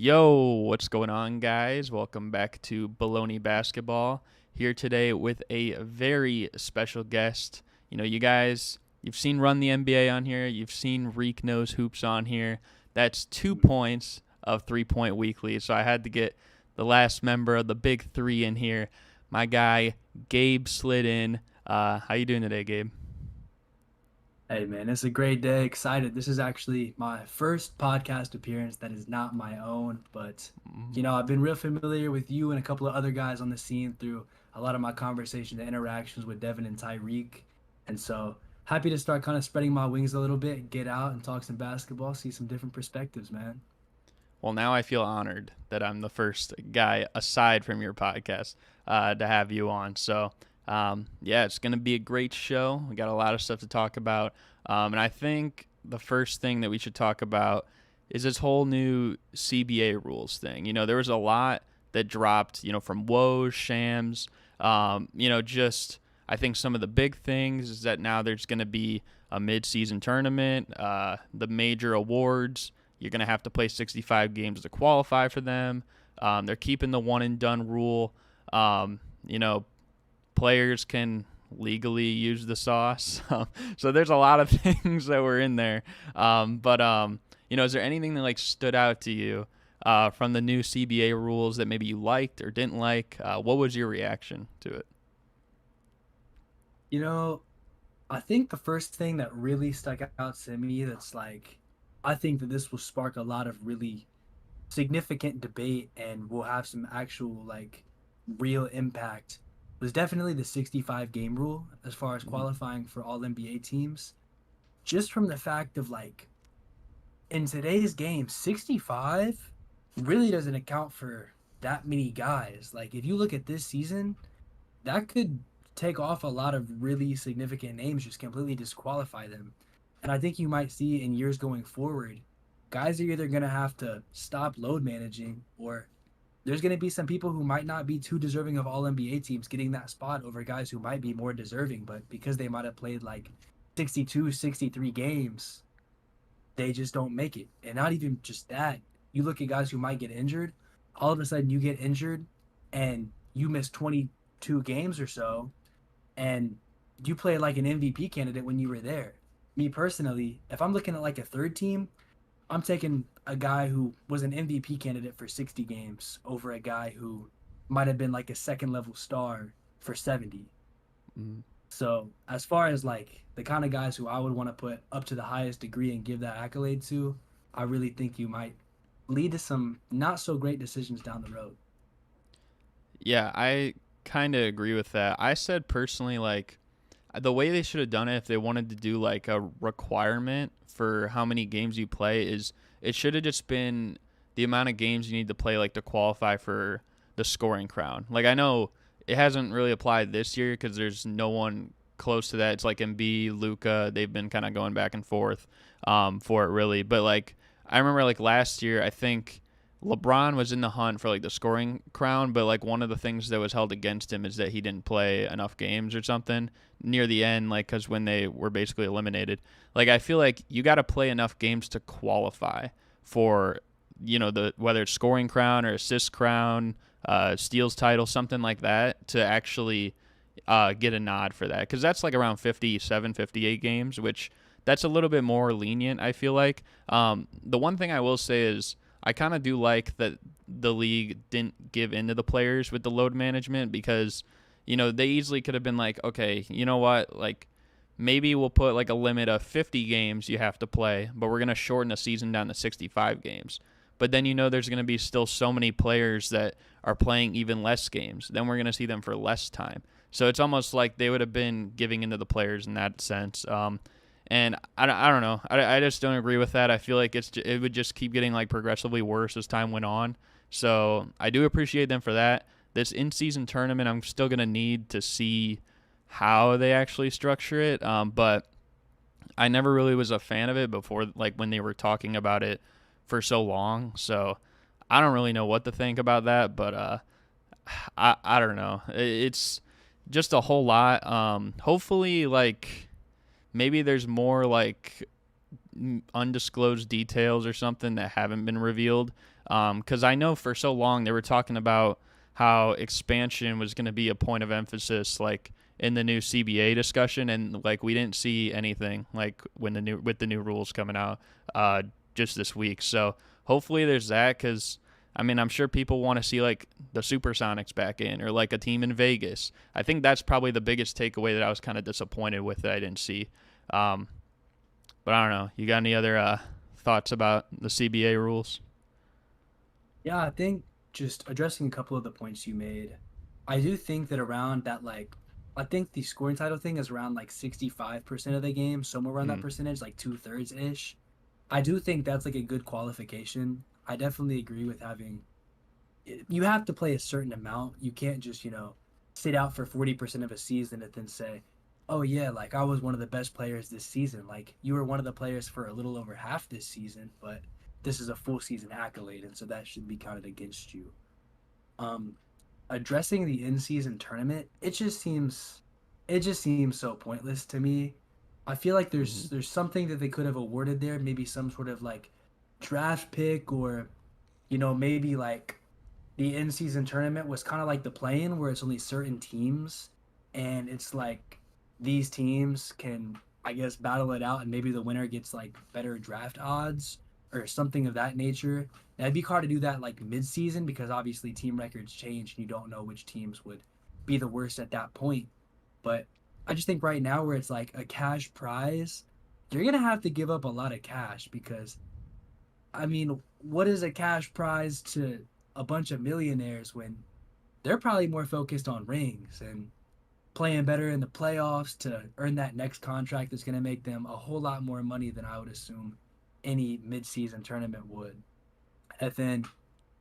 Yo, what's going on, guys? Welcome back to Bullony Basketball. Here today with a very special guest. You guys, you've seen Run the NBA on here. You've seen Reek Knows Hoops on here. That's 2 points of 3 Point Weekly. So I had to get the last member of the big three in here. My guy, GabeSlidIn. How you doing today, Gabe? Hey man, it's a great day. Excited. This is actually my first podcast appearance that is not my own, but I've been real familiar with you and a couple of other guys on the scene through a lot of my conversations and interactions with Devin and Tyreek. And so happy to start kind of spreading my wings a little bit, get out and talk some basketball, see some different perspectives, man. Well, now I feel honored that I'm the first guy aside from your podcast to have you on. So, yeah, it's going to be a great show. We got a lot of stuff to talk about. And I think the first thing that we should talk about is this whole new CBA rules thing. There was a lot that dropped, from woes, shams, just I think some of the big things is that now there's going to be a mid-season tournament, the major awards. You're going to have to play 65 games to qualify for them. They're keeping the one and done rule. You know, Players can legally use the sauce. So there's a lot of things that were in there. But is there anything that like stood out to you from the new CBA rules that maybe you liked or didn't like? What was your reaction to it? You know, I think the first thing that really stuck out to me that's like, I think that this will spark a lot of really significant debate and will have some actual, like, real impact was definitely the 65 game rule as far as Mhm. qualifying for all NBA teams. Just from the fact of, like, in today's game, 65 really doesn't account for that many guys. Like, if you look at this season, that could take off a lot of really significant names, just completely disqualify them. And I think you might see in years going forward, guys are either going to have to stop load managing, or there's going to be some people who might not be too deserving of all NBA teams getting that spot over guys who might be more deserving, but because they might have played like 62, 63 games, they just don't make it. And not even just that, you look at guys who might get injured, all of a sudden you get injured and you miss 22 games or so, and you play like an MVP candidate when you were there. Me personally, if I'm looking at like a third team, I'm taking a guy who was an MVP candidate for 60 games over a guy who might have been like a second level star for 70. Mhm. So, as far as like the kind of guys who I would want to put up to the highest degree and give that accolade to, I really think you might lead to some not so great decisions down the road. Yeah, I kind of agree with that. I said personally, like, the way they should have done it if they wanted to do like a requirement for how many games you play is it should have just been the amount of games you need to play like to qualify for the scoring crown. Like I know it hasn't really applied this year because there's no one close to that. It's like Embiid, Luca, they've been kind of going back and forth for it really. But like I remember like last year, I think LeBron was in the hunt for like the scoring crown, but like one of the things that was held against him is that he didn't play enough games or something near the end, like because when they were basically eliminated, like I feel like you got to play enough games to qualify for the whether it's scoring crown or assist crown, steals title, something like that to actually get a nod for that because that's like around 57, 58 games, which that's a little bit more lenient. I feel like the one thing I will say is I kind of do like that the league didn't give into the players with the load management because, they easily could have been like, okay, you know what, like maybe we'll put like a limit of 50 games you have to play, but we're going to shorten the season down to 65 games. But then there's going to be still so many players that are playing even less games. Then we're going to see them for less time. So it's almost like they would have been giving into the players in that sense. And I don't know. I just don't agree with that. I feel like it would just keep getting like progressively worse as time went on. So I do appreciate them for that. This in-season tournament, I'm still gonna need to see how they actually structure it. But I never really was a fan of it before, like when they were talking about it for so long. So I don't really know what to think about that. But I don't know. It's just a whole lot. Hopefully, like maybe there's more like undisclosed details or something that haven't been revealed Because I know for so long they were talking about how expansion was going to be a point of emphasis, like in the new CBA discussion, and like we didn't see anything like when the new rules coming out just this week. So hopefully there's that, because I mean I'm sure people want to see like the Supersonics back in, or like a team in Vegas. I think that's probably the biggest takeaway that I was kind of disappointed with that I didn't see. Um, but I don't know. You got any other thoughts about the CBA rules? Yeah, I think just addressing a couple of the points you made, I do think that around that, like, I think the scoring title thing is around like 65% of the game, somewhere around that Mm, percentage, like 2/3 ish. I do think that's like a good qualification. I definitely agree with having, you have to play a certain amount. You can't just, sit out for 40% of a season and then say, oh, yeah, like I was one of the best players this season. Like you were one of the players for a little over half this season, but this is a full season accolade. And so that should be counted against you. Um, Addressing the in-season tournament, it just seems so pointless to me. I feel like mm-hmm. there's something that they could have awarded there, maybe some sort of like draft pick, or maybe like the in-season tournament was kind of like the play-in where it's only certain teams, and it's like these teams can, I guess, battle it out, and maybe the winner gets like better draft odds or something of that nature. Now, it'd be hard to do that like mid-season because obviously team records change and you don't know which teams would be the worst at that point. But I just think right now where it's like a cash prize, you're gonna have to give up a lot of cash because I mean, what is a cash prize to a bunch of millionaires when they're probably more focused on rings and playing better in the playoffs to earn that next contract that's going to make them a whole lot more money than I would assume any midseason tournament would. And then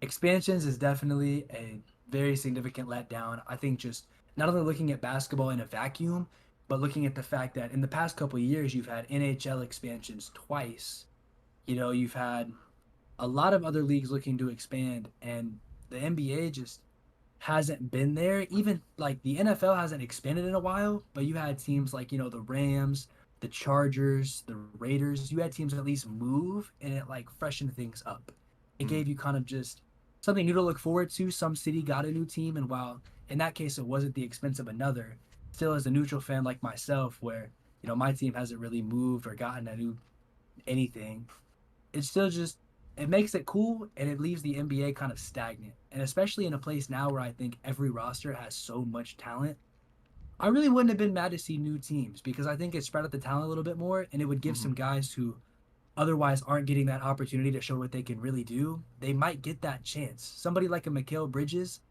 expansions is definitely a very significant letdown. I think just not only looking at basketball in a vacuum, but looking at the fact that in the past couple of years you've had NHL expansions twice. You've had a lot of other leagues looking to expand, and the NBA just hasn't been there. Even like the NFL hasn't expanded in a while, but you had teams like, the Rams, the Chargers, the Raiders. You had teams at least move, and it like freshened things up. It Mm. gave you kind of just something new to look forward to. Some city got a new team, and while in that case it wasn't the expense of another, still as a neutral fan like myself, where my team hasn't really moved or gotten a new anything, it's still just, it makes it cool, and it leaves the NBA kind of stagnant. And especially in a place now where I think every roster has so much talent, I really wouldn't have been mad to see new teams because I think it spread out the talent a little bit more, and it would give Mm-hmm. some guys who otherwise aren't getting that opportunity to show what they can really do. They might get that chance. Somebody like a Mikal Bridges,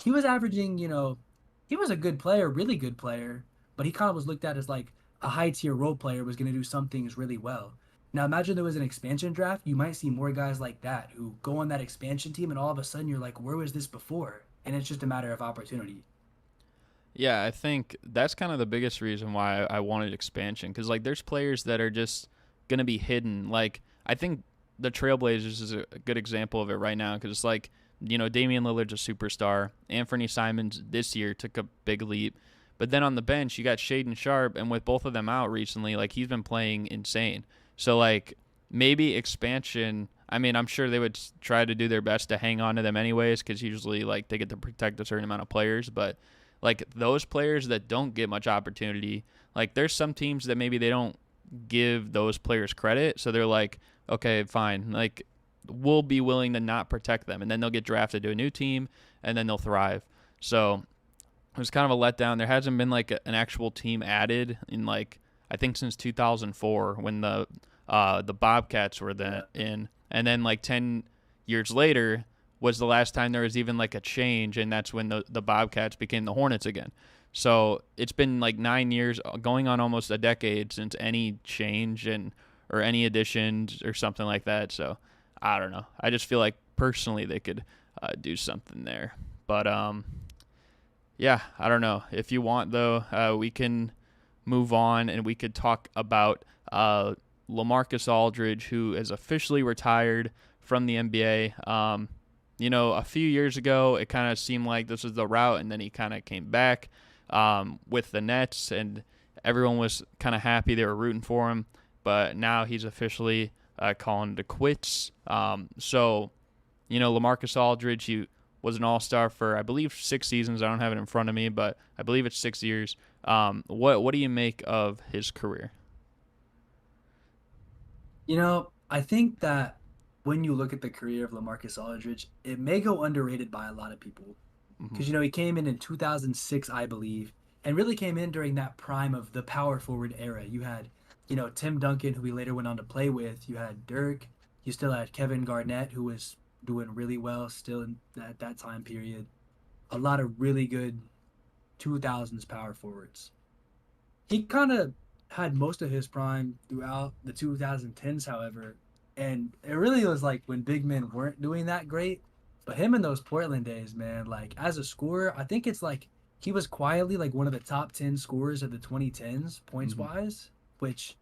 he was averaging, he was a good player, really good player, but he kind of was looked at as like a high tier role player was going to do some things really well. Now imagine there was an expansion draft, you might see more guys like that who go on that expansion team, and all of a sudden you're like, where was this before? And it's just a matter of opportunity. Yeah, I think that's kind of the biggest reason why I wanted expansion, because like there's players that are just gonna be hidden. Like I think the Trailblazers is a good example of it right now, because it's like Damian Lillard's a superstar. Anthony Simons this year took a big leap, but then on the bench you got Shaden Sharp, and with both of them out recently, like he's been playing insane. So like maybe expansion. I mean, I'm sure they would try to do their best to hang on to them anyways, because usually like they get to protect a certain amount of players, but like those players that don't get much opportunity, like there's some teams that maybe they don't give those players credit, so they're like, okay, fine, like we'll be willing to not protect them, and then they'll get drafted to a new team, and then they'll thrive. So it was kind of a letdown. There hasn't been like an actual team added in like I think since 2004 when the Bobcats were Yeah. in, and then like 10 years later was the last time there was even like a change, and that's when the Bobcats became the Hornets again. So it's been like 9 years, going on almost a decade since any change and or any additions or something like that. So I don't know. I just feel like personally they could do something there, but yeah, I don't know. If you want, though, we can move on and we could talk about LaMarcus Aldridge, who is officially retired from the NBA. A few years ago, it kind of seemed like this was the route, and then he kind of came back with the Nets, and everyone was kind of happy. They were rooting for him, but now he's officially calling it quits. So LaMarcus Aldridge, he was an all-star for, I believe, 6 seasons. I don't have it in front of me, but I believe it's 6 years. What do you make of his career? I think that when you look at the career of LaMarcus Aldridge, it may go underrated by a lot of people. Mm-hmm. Because, he came in 2006, I believe, and really came in during that prime of the power forward era. You had, Tim Duncan, who we later went on to play with. You had Dirk. You still had Kevin Garnett, who was doing really well still in that time period. A lot of really good 2000s power forwards. He kind of had most of his prime throughout the 2010s, however, and it really was like when big men weren't doing that great. But him in those Portland days, man, like as a scorer, I think it's like he was quietly like one of the top 10 scorers of the 2010s points wise, which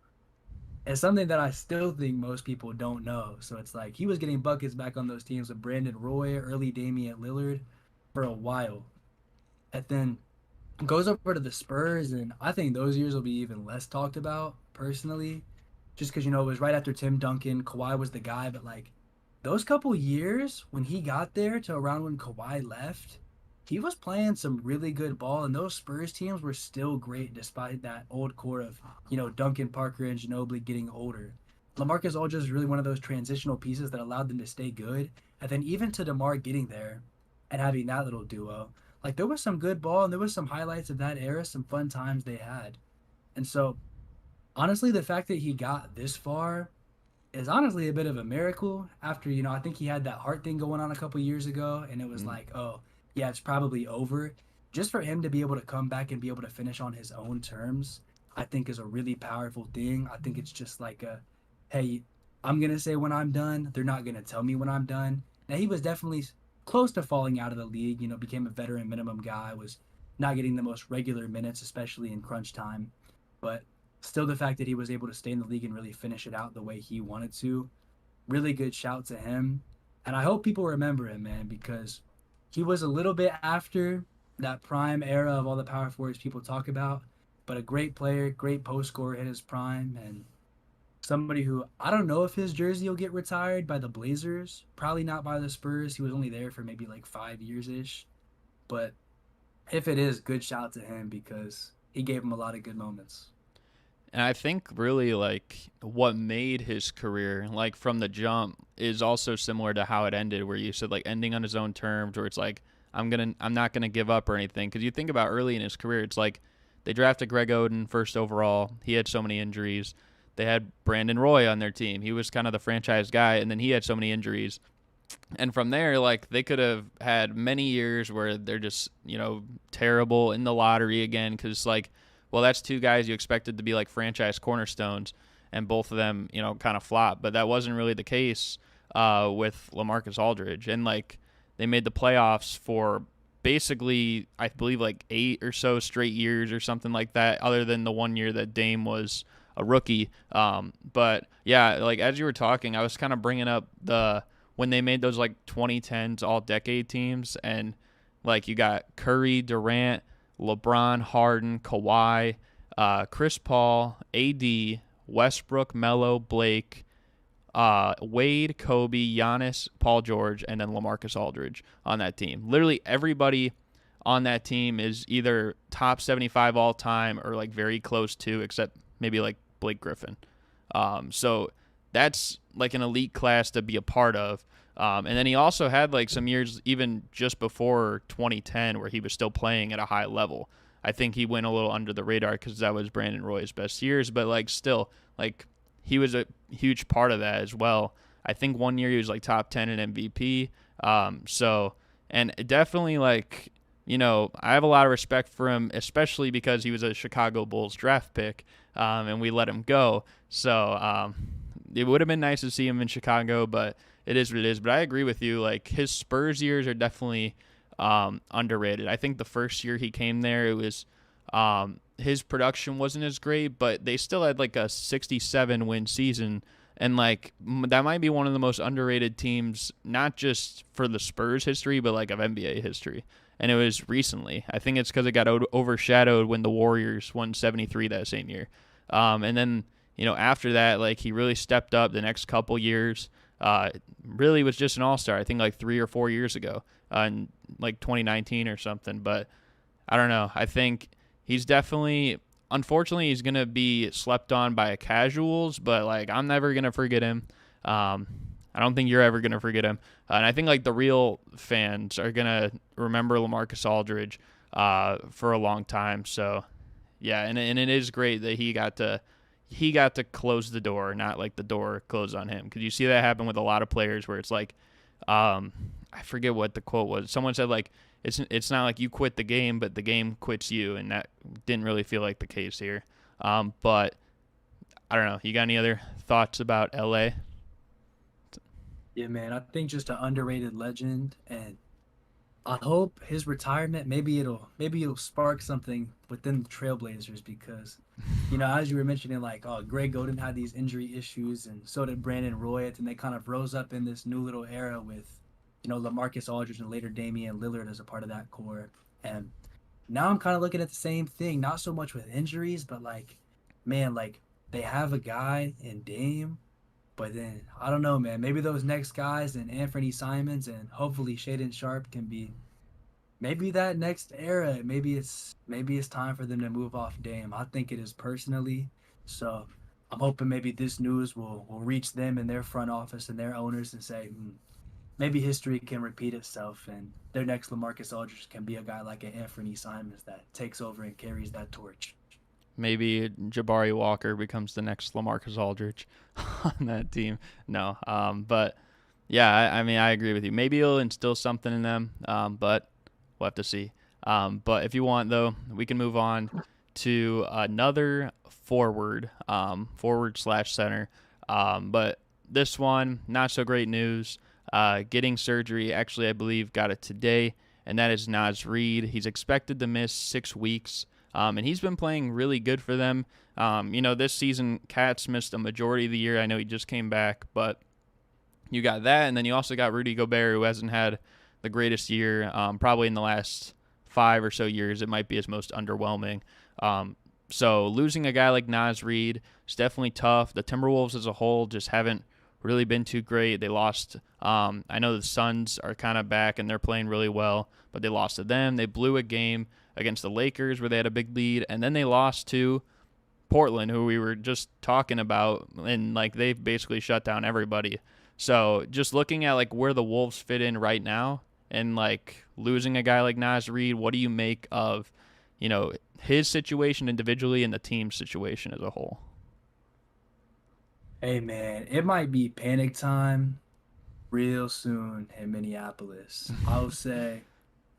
is something that I still think most people don't know. So it's like he was getting buckets back on those teams with Brandon Roy, early Damian Lillard for a while. And then goes over to the Spurs, and I think those years will be even less talked about personally, just because it was right after Tim Duncan. Kawhi was the guy, but like those couple years when he got there to around when Kawhi left, he was playing some really good ball, and those Spurs teams were still great despite that old core of Duncan, Parker, and Ginobili getting older. LaMarcus Aldridge is really one of those transitional pieces that allowed them to stay good, and then even to DeMar getting there and having that little duo. Like, there was some good ball, and there was some highlights of that era, some fun times they had. And so, honestly, the fact that he got this far is honestly a bit of a miracle after, I think he had that heart thing going on a couple years ago, and it was like, oh, yeah, it's probably over. Just for him to be able to come back and be able to finish on his own terms, I think is a really powerful thing. I think it's just like hey, I'm going to say when I'm done. They're not going to tell me when I'm done. Now, he was definitely close to falling out of the league, became a veteran minimum guy, was not getting the most regular minutes, especially in crunch time. But still, the fact that he was able to stay in the league and really finish it out the way he wanted to, really good shout to him. And I hope people remember him, man, because he was a little bit after that prime era of all the power forwards people talk about, but a great player, great post scorer in his prime, and somebody who I don't know if his jersey will get retired by the Blazers. Probably not by the Spurs. He was only there for maybe like 5 years-ish. But if it is, good shout to him because he gave him a lot of good moments. And I think really like what made his career like from the jump is also similar to how it ended, where you said like ending on his own terms, where it's like I'm not gonna give up or anything. Because you think about early in his career, it's like they drafted Greg Oden first overall. He had so many injuries. They had Brandon Roy on their team. He was kind of the franchise guy, and then he had so many injuries. And from there, like they could have had many years where they're just terrible in the lottery again, because like, well, that's two guys you expected to be like franchise cornerstones, and both of them, kind of flopped. But that wasn't really the case with LaMarcus Aldridge. And like they made the playoffs for basically, I believe, like 8 or so straight years or something like that, other than the 1 year that Dame was a rookie. But yeah, like as you were talking, I was kind of bringing up when they made those like 2010s all-decade teams, and like you got Curry, Durant, LeBron, Harden, Kawhi, Chris Paul, AD, Westbrook, Melo, Blake, Wade, Kobe, Giannis, Paul George, and then LaMarcus Aldridge on that team. Literally everybody on that team is either top 75 all time or like very close to, except maybe like Blake Griffin. So that's like an elite class to be a part of. And then he also had like some years even just before 2010 where he was still playing at a high level. I think he went a little under the radar because that was Brandon Roy's best years, but like still, like he was a huge part of that as well. I think 1 year he was like top 10 in MVP. And definitely like, I have a lot of respect for him, especially because he was a Chicago Bulls draft pick, and we let him go. So it would have been nice to see him in Chicago, but it is what it is. But I agree with you. Like his Spurs years are definitely underrated. I think the first year he came there, it was his production wasn't as great, but they still had like a 67 win season. And like that might be one of the most underrated teams, not just for the Spurs history, but like of NBA history. And it was recently. I think it's because it got overshadowed when the Warriors won 73 that same year. And then, after that, like he really stepped up the next couple years. really was just an all-star, I think like 3 or 4 years ago, in like 2019 or something. But I don't know. I think he's definitely, unfortunately, he's going to be slept on by casuals, but like I'm never going to forget him. I don't think you're ever going to forget him. And I think like the real fans are going to remember LaMarcus Aldridge for a long time. So, yeah, and it is great that he got to close the door, not like the door closed on him. Because you see that happen with a lot of players where it's like, I forget what the quote was. Someone said like, it's not like you quit the game, but the game quits you, and that didn't really feel like the case here. But I don't know. You got any other thoughts about LA? Yeah, man, I think just an underrated legend, and I hope his retirement maybe it'll spark something within the Trailblazers because, as you were mentioning, like, oh, Greg Oden had these injury issues, and so did Brandon Roy, and they kind of rose up in this new little era with, LaMarcus Aldridge and later Damian Lillard as a part of that core. And now I'm kind of looking at the same thing, not so much with injuries, but like, man, like they have a guy in Dame, but then I don't know, man. Maybe those next guys and Anthony Simons and hopefully Shaden Sharp can be maybe that next era. Maybe it's time for them to move off Dame. I think it is personally. So I'm hoping maybe this news will reach them and their front office and their owners and say, maybe history can repeat itself and their next LaMarcus Aldridge can be a guy like an Anthony Simons that takes over and carries that torch. Maybe Jabari Walker becomes the next LaMarcus Aldridge on that team. No, but yeah, I mean, I agree with you. Maybe it'll instill something in them, but we'll have to see. But if you want, though, we can move on to another forward/center. But this one, not so great news. Getting surgery, actually, I believe, got it today, and that is Naz Reid. He's expected to miss 6 weeks. And he's been playing really good for them. This season, Cats missed a majority of the year. I know he just came back, but you got that, and then you also got Rudy Gobert, who hasn't had the greatest year. Probably in the last 5 or so years, it might be his most underwhelming. So losing a guy like Naz Reid is definitely tough. The Timber-Wolves as a whole just haven't really been too great. They lost. I know the Suns are kind of back, and they're playing really well, but they lost to them. They blew a game against the Lakers where they had a big lead, and then they lost to Portland, who we were just talking about, and like they've basically shut down everybody. So just looking at like where the Wolves fit in right now, and like losing a guy like Naz Reid, what do you make of his situation individually and the team's situation as a whole? Hey man, it might be panic time real soon in Minneapolis. I'll say,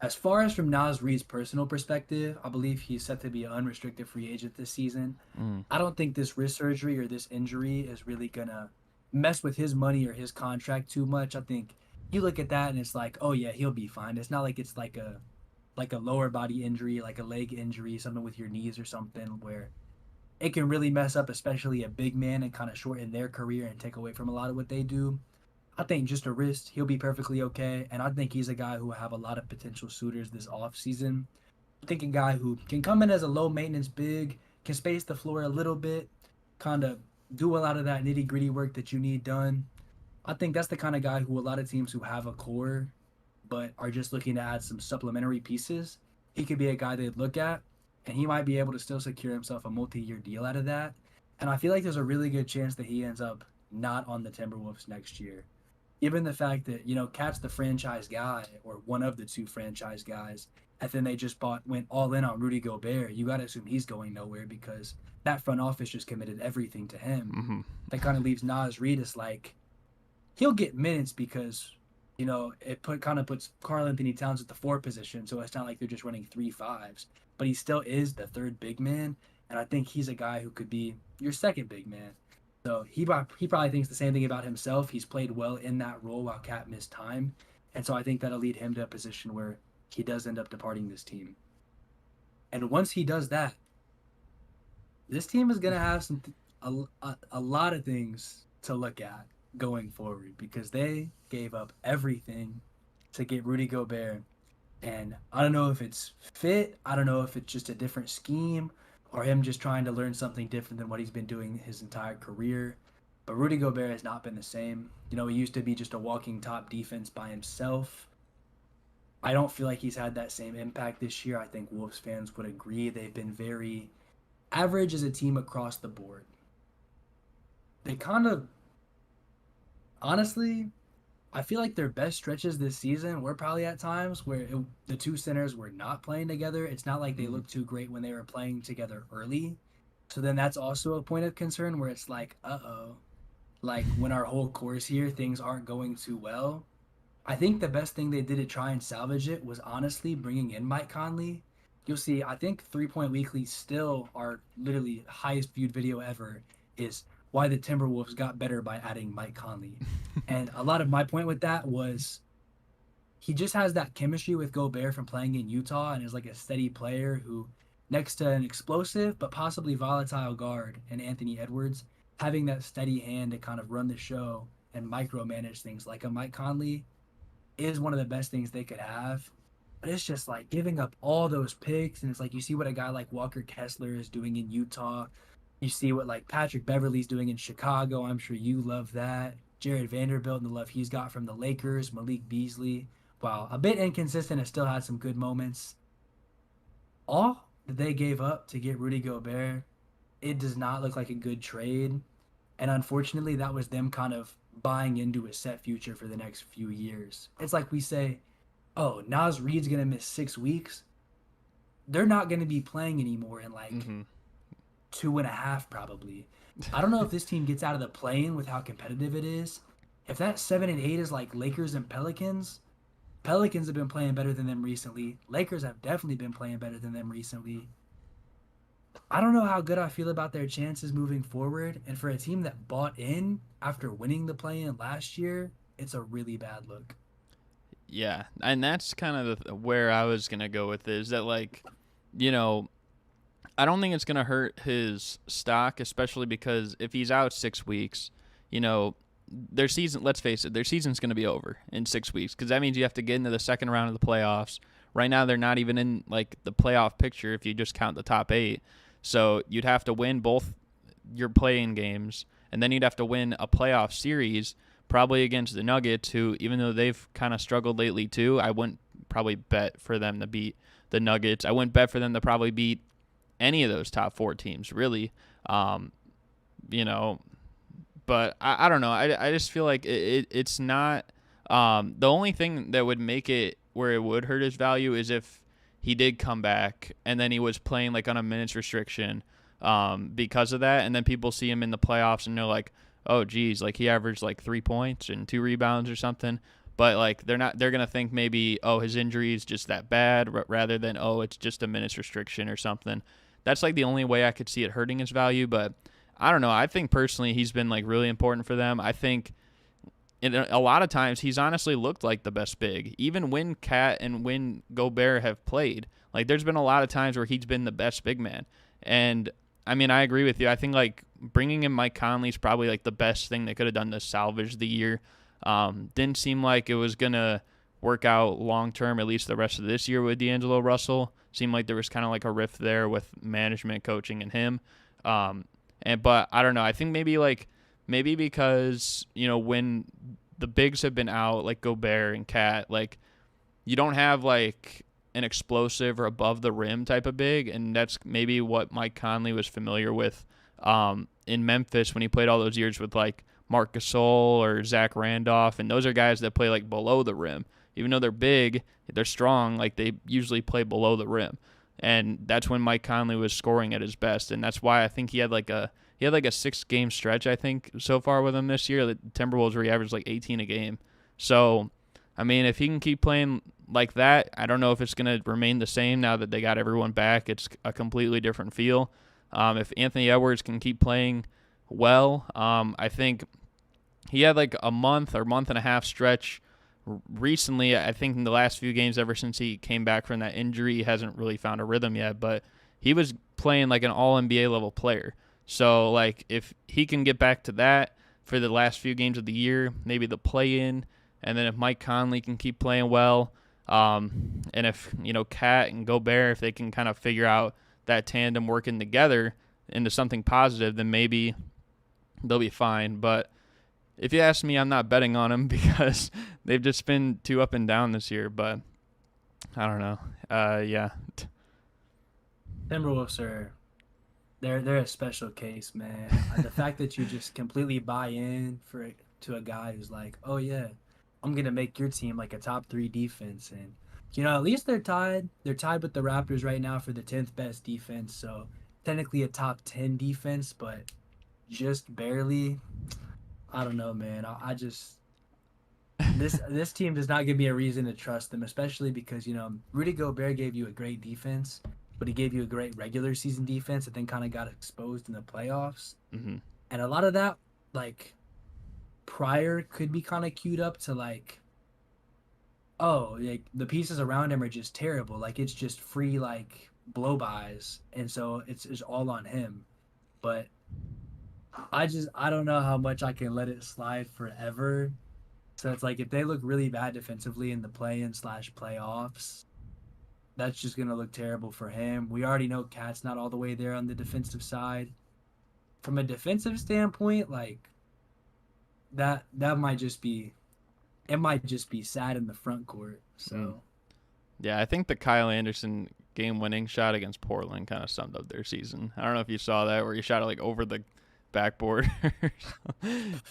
as far as from Naz Reid's personal perspective, I believe he's set to be an unrestricted free agent this season. I don't think this wrist surgery or this injury is really gonna mess with his money or his contract too much. I think you look at that and it's like, oh yeah, he'll be fine. It's not like it's like a lower body injury, like a leg injury, something with your knees or something where it can really mess up, especially a big man, and kind of shorten their career and take away from a lot of what they do. I think just a wrist, he'll be perfectly okay. And I think he's a guy who will have a lot of potential suitors this offseason. I think a guy who can come in as a low maintenance big, can space the floor a little bit, kind of do a lot of that nitty gritty work that you need done. I think that's the kind of guy who a lot of teams who have a core but are just looking to add some supplementary pieces, he could be a guy they'd look at, and he might be able to still secure himself a multi-year deal out of that. And I feel like there's a really good chance that he ends up not on the Timberwolves next year. Given the fact that, Cat's the franchise guy or one of the two franchise guys, and then they just went all in on Rudy Gobert, you got to assume he's going nowhere because that front office just committed everything to him. Mm-hmm. That kind of leaves Naz Reid as like, he'll get minutes because, kind of puts Karl-Anthony Towns at the 4 position, so it's not like they're just running 3 5s. But he still is the third big man, and I think he's a guy who could be your second big man. So he probably thinks the same thing about himself. He's played well in that role while Cat missed time, and so I think that'll lead him to a position where he does end up departing this team. And once he does that, this team is gonna have a lot of things to look at going forward because they gave up everything to get Rudy Gobert. And I don't know if it's fit. I don't know if it's just a different scheme or him just trying to learn something different than what he's been doing his entire career. But Rudy Gobert has not been the same. You know, he used to be just a walking top defense by himself. I don't feel like he's had that same impact this year. I think Wolves fans would agree. They've been very average as a team across the board. They kind of, honestly, I feel like their best stretches this season were probably at times where the two centers were not playing together. It's not like they looked too great when they were playing together early. So then that's also a point of concern where it's like, uh-oh, like when our whole course here, things aren't going too well. I think the best thing they did to try and salvage it was honestly bringing in Mike Conley. You'll see, I think 3 Point Weekly still our literally highest viewed video ever is why the Timberwolves got better by adding Mike Conley. And a lot of my point with that was he just has that chemistry with Gobert from playing in Utah and is like a steady player who, next to an explosive but possibly volatile guard and Anthony Edwards, having that steady hand to kind of run the show and micromanage things like a Mike Conley is one of the best things they could have. But it's just like giving up all those picks, and it's like you see what a guy like Walker Kessler is doing in Utah. You see what like Patrick Beverly's doing in Chicago. I'm sure you love that. Jared Vanderbilt and the love he's got from the Lakers. Malik Beasley, while a bit inconsistent, has still had some good moments. All that they gave up to get Rudy Gobert, it does not look like a good trade. And unfortunately, that was them kind of buying into a set future for the next few years. It's like we say, oh, Naz Reid's going to miss 6 weeks. They're not going to be playing anymore in like 2.5 probably. I don't know if this team gets out of the play-in with how competitive it is. If that 7 and 8 is like Lakers and Pelicans, Pelicans have been playing better than them recently. Lakers have definitely been playing better than them recently. I don't know how good I feel about their chances moving forward. And for a team that bought in after winning the play-in last year, it's a really bad look. Yeah, and that's kind of where I was going to go with it, is that, like, you know, I don't think it's going to hurt his stock, especially because if he's out 6 weeks, you know, their season, let's face it, their season's going to be over in 6 weeks because that means you have to get into the second round of the playoffs. Right now, they're not even in, like, the playoff picture if you just count the top 8. So you'd have to win both your play-in games, and then you'd have to win a playoff series, probably against the Nuggets, who, even though they've kind of struggled lately too, I wouldn't probably bet for them to beat the Nuggets. I wouldn't bet for them to probably beat any of those top 4 teams, really. You know, but I don't know. I just feel like it's not the only thing that would make it where it would hurt his value is if he did come back and then he was playing like on a minutes restriction because of that, and then people see him in the playoffs and they're like, oh geez, like he averaged like 3 points and 2 rebounds or something. But like they're gonna think maybe, oh, his injury is just that bad, rather than, oh, it's just a minutes restriction or something. That's like the only way I could see it hurting his value. But I don't know. I think personally he's been like really important for them. I think a lot of times he's honestly looked like the best big, even when Cat and when Gobert have played. Like there's been a lot of times where he's been the best big man. And I mean, I agree with you. I think like bringing in Mike Conley is probably like the best thing they could have done to salvage the year. Didn't seem like it was going to work out long term, at least the rest of this year with D'Angelo Russell. Seemed like there was kind of like a rift there with management, coaching, and him. But I don't know. I think maybe because, you know, when the bigs have been out, like Gobert and Cat, like you don't have like an explosive or above the rim type of big, and that's maybe what Mike Conley was familiar with in Memphis when he played all those years with like Marc Gasol or Zach Randolph, and those are guys that play like below the rim. Even though they're big, they're strong, like they usually play below the rim. And that's when Mike Conley was scoring at his best, and that's why I think he had like a 6-game stretch, I think, so far with him this year. The Timberwolves where he averaged like 18 a game. So, I mean, if he can keep playing like that, I don't know if it's going to remain the same now that they got everyone back. It's a completely different feel. If Anthony Edwards can keep playing well, I think he had like a month or month and a half stretch recently. I think in the last few games ever since he came back from that injury, he hasn't really found a rhythm yet, but he was playing like an all-NBA level player. So, like, if he can get back to that for the last few games of the year, maybe the play-in, and then if Mike Conley can keep playing well, and if, you know, Cat and Gobert, if they can kind of figure out that tandem working together into something positive, then maybe they'll be fine. But if you ask me, I'm not betting on them because they've just been too up and down this year. But I don't know. Yeah. Timberwolves are they're a special case, man. The fact that you just completely buy in to a guy who's like, oh yeah, I'm gonna make your team like a top 3 defense, and at least they're tied. They're tied with the Raptors right now for the 10th best defense, so technically a top 10 defense, but just barely. I don't know, man. I just this team does not give me a reason to trust them, especially because Rudy Gobert gave you a great defense, but he gave you a great regular season defense that then kind of got exposed in the playoffs. Mm-hmm. And a lot of that, like, prior could be kind of queued up to, like, oh, like, the pieces around him are just terrible. Like, it's just free, like, blow-bys. And so it's all on him. But I don't know how much I can let it slide forever. So it's like, if they look really bad defensively in the play-in / playoffs, that's just going to look terrible for him. We already know Cat's not all the way there on the defensive side. From a defensive standpoint, like, that might just be sad in the front court. So yeah, I think the Kyle Anderson game-winning shot against Portland kind of summed up their season. I don't know if you saw that, where he shot it like over the backboard.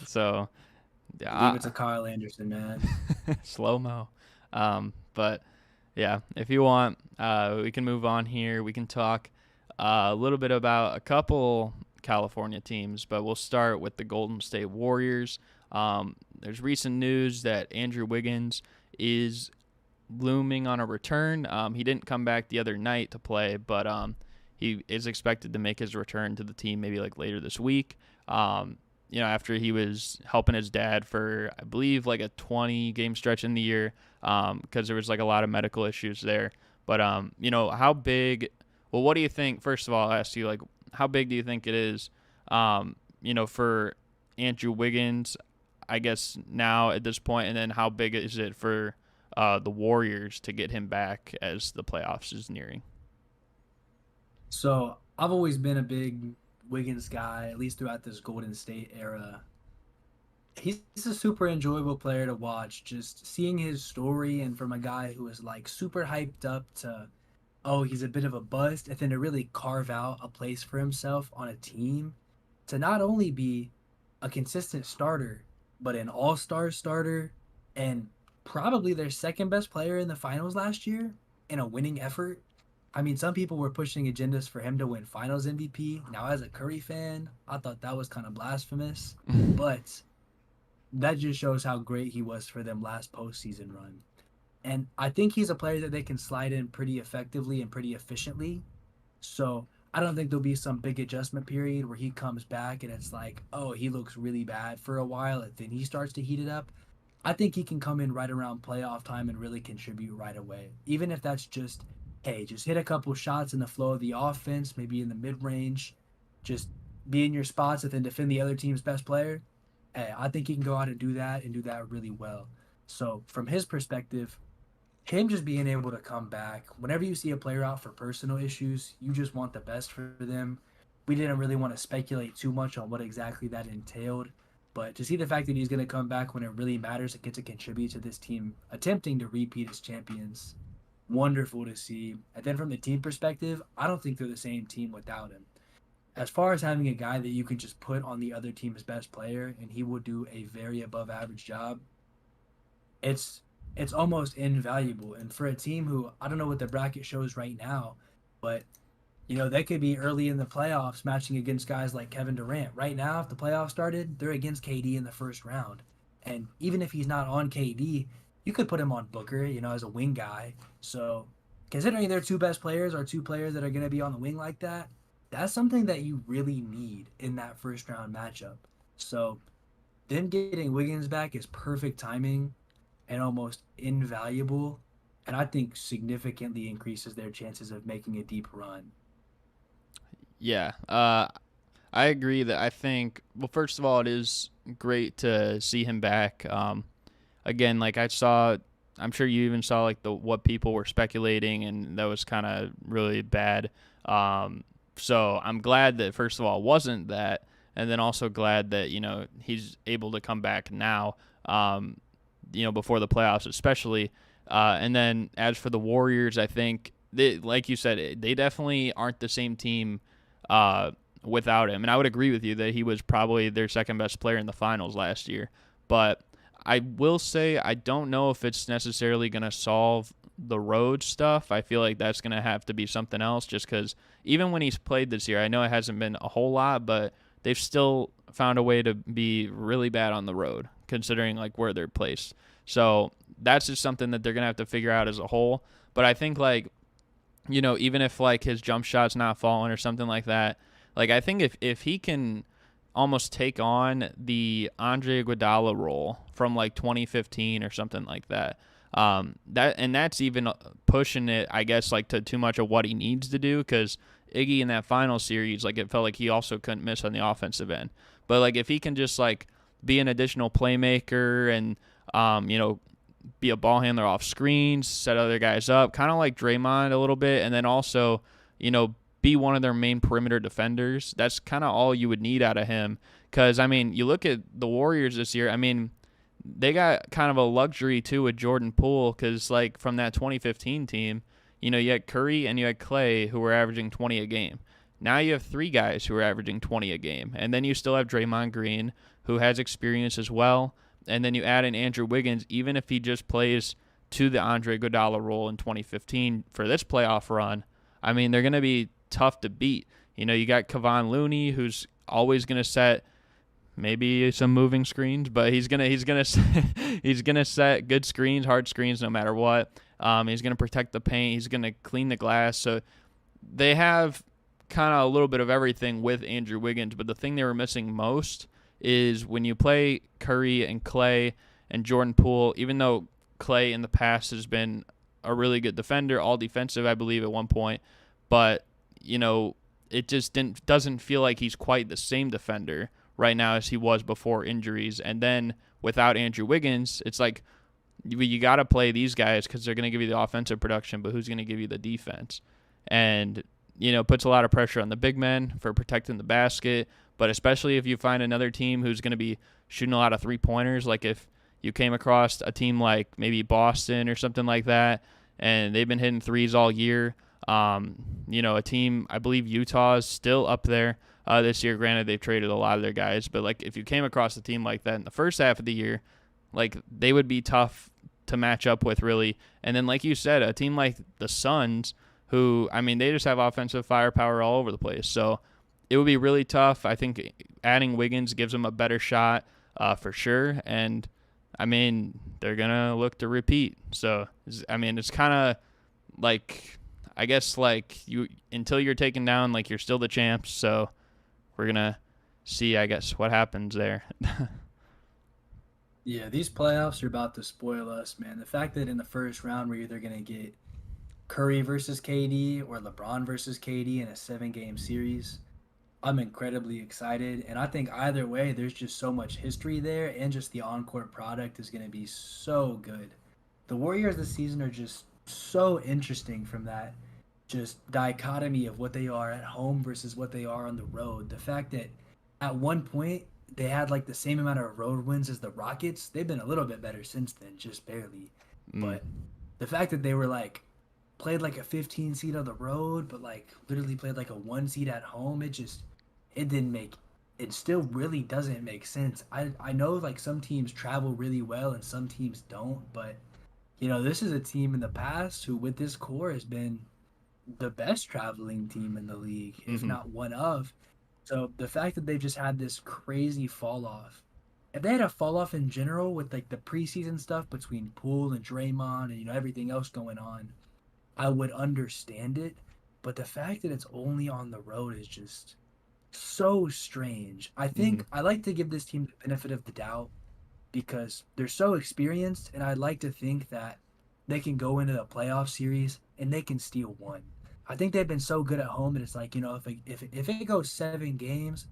So yeah, it's a Kyle Anderson, man. Slow-mo. But yeah, if you want, we can move on here. We can talk a little bit about a couple California teams, but we'll start with the Golden State Warriors. There's recent news that Andrew Wiggins is looming on a return. He didn't come back the other night to play, but he is expected to make his return to the team maybe like later this week. After he was helping his dad for, I believe, like a 20-game stretch in the year, because there was like a lot of medical issues there. But how big? Well, what do you think? First of all, I'll ask you, like, how big do you think it is, for Andrew Wiggins, I guess now at this point, and then how big is it for the Warriors to get him back as the playoffs is nearing? So I've always been a big Wiggins guy, at least throughout this Golden State era. He's a super enjoyable player to watch. Just seeing his story, and from a guy who was like super hyped up to, oh, he's a bit of a bust, and then to really carve out a place for himself on a team, to not only be a consistent starter, but an all-star starter, and probably their second best player in the finals last year in a winning effort. I mean, some people were pushing agendas for him to win finals MVP. Now, as a Curry fan, I thought that was kind of blasphemous, but that just shows how great he was for them last postseason run. And I think he's a player that they can slide in pretty effectively and pretty efficiently. So I don't think there'll be some big adjustment period where he comes back and it's like, oh, he looks really bad for a while and then he starts to heat it up. I think he can come in right around playoff time and really contribute right away. Even if that's just, hey, just hit a couple shots in the flow of the offense, maybe in the mid-range, just be in your spots and then defend the other team's best player. Hey, I think he can go out and do that really well. So from his perspective, him just being able to come back, whenever you see a player out for personal issues, you just want the best for them. We didn't really want to speculate too much on what exactly that entailed, but to see the fact that he's going to come back when it really matters and get to contribute to this team attempting to repeat as champions, wonderful to see. And then from the team perspective, I don't think they're the same team without him. As far as having a guy that you can just put on the other team's best player and he will do a very above average job, it's almost invaluable. And for a team who, I don't know what the bracket shows right now, but they could be early in the playoffs matching against guys like Kevin Durant. Right now, if the playoffs started, they're against KD in the first round. And even if he's not on KD, you could put him on Booker, as a wing guy. So considering their two best players are two players that are going to be on the wing like that, that's something that you really need in that first round matchup. So them getting Wiggins back is perfect timing and almost invaluable, and I think significantly increases their chances of making a deep run. Yeah, I agree that I think, well, first of all, it is great to see him back. Again, like I'm sure you even saw like what people were speculating, and that was kind of really bad. So I'm glad that, first of all, it wasn't that. and then also glad that he's able to come back now. Before the playoffs, especially. And then as for the Warriors, I think like you said, they definitely aren't the same team without him. And I would agree with you that he was probably their second best player in the finals last year. But I will say I don't know if it's necessarily going to solve the road stuff. I feel like that's going to have to be something else, just because even when he's played this year, I know it hasn't been a whole lot, but they've still found a way to be really bad on the road, considering like where they're placed. So that's just something that they're going to have to figure out as a whole. But I think even if like his jump shot's not falling or something like that, like I think if he can almost take on the Andre Iguodala role from like 2015 or something like that, that's even pushing it, I guess, like to too much of what he needs to do, because Iggy in that final series, like it felt like he also couldn't miss on the offensive end. But like if he can just like be an additional playmaker and be a ball handler off screens, set other guys up, kind of like Draymond a little bit, and then also, be one of their main perimeter defenders. That's kind of all you would need out of him. Because, you look at the Warriors this year, they got kind of a luxury, too, with Jordan Poole, because, like, from that 2015 team, you had Curry and you had Clay, who were averaging 20 a game. Now you have three guys who are averaging 20 a game. And then you still have Draymond Green, who has experience as well. And then you add in Andrew Wiggins, even if he just plays to the Andre Iguodala role in 2015 for this playoff run. They're going to be tough to beat. You got Kevon Looney, who's always going to set maybe some moving screens, but he's gonna he's gonna set good screens, hard screens, no matter what. He's gonna protect the paint. He's gonna clean the glass. So they have kind of a little bit of everything with Andrew Wiggins, but the thing they were missing most is when you play Curry and Clay and Jordan Poole, even though Clay in the past has been a really good defender, all defensive, I believe, at one point, but, it just doesn't feel like he's quite the same defender right now as he was before injuries. And then without Andrew Wiggins, it's like you got to play these guys because they're going to give you the offensive production, but who's going to give you the defense? And, puts a lot of pressure on the big men for protecting the basket. But especially if you find another team who's going to be shooting a lot of three-pointers, like if you came across a team like maybe Boston or something like that, and they've been hitting threes all year. A team, I believe Utah is still up there this year. Granted, they've traded a lot of their guys, but like if you came across a team like that in the first half of the year, like they would be tough to match up with, really. And then, like you said, a team like the Suns, who, they just have offensive firepower all over the place. So it would be really tough. I think adding Wiggins gives them a better shot for sure. And, they're going to look to repeat. So, it's kind of like, I guess, like, until you're taken down, like, you're still the champs. So we're going to see, I guess, what happens there. Yeah, these playoffs are about to spoil us, man. The fact that in the first round we're either going to get Curry versus KD or LeBron versus KD in a 7-game series, I'm incredibly excited. And I think either way, there's just so much history there, and just the on-court product is going to be so good. The Warriors this season are just so interesting from that just dichotomy of what they are at home versus what they are on the road. The fact that at one point they had like the same amount of road wins as the Rockets. They've been a little bit better since then, just barely. But the fact that they were like played like a 15 seed on the road, but like literally played like a 1 seed at home, it still really doesn't make sense. I know like some teams travel really well and some teams don't, but this is a team in the past who with this core has been the best traveling team in the league, if not one of. So the fact that they've just had this crazy fall off, if they had a fall off in general with like the preseason stuff between Poole and Draymond and everything else going on, I would understand it. But the fact that it's only on the road is just so strange. I think I like to give this team the benefit of the doubt because they're so experienced, and I'd like to think that they can go into the playoff series and they can steal one. I think they've been so good at home that it's like, if it goes 7 games,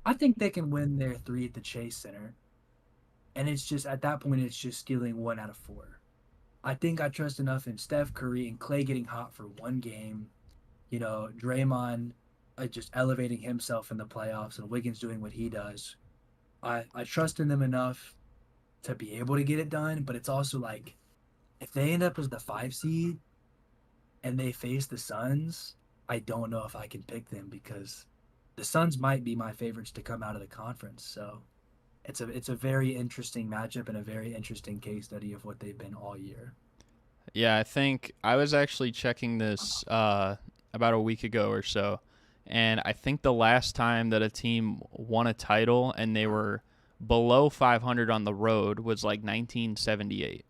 I think they can win their 3 at the Chase Center. And it's just, at that point, it's just stealing 1 out of 4. I think I trust enough in Steph Curry and Clay getting hot for 1 game. Draymond just elevating himself in the playoffs and Wiggins doing what he does. I trust in them enough to be able to get it done, but it's also like if they end up as the 5 seed and they face the Suns, I don't know if I can pick them because the Suns might be my favorites to come out of the conference. So it's a very interesting matchup and a very interesting case study of what they've been all year. Yeah, I think I was actually checking this about a week ago or so, and I think the last time that a team won a title and they were below 500 on the road was like 1978.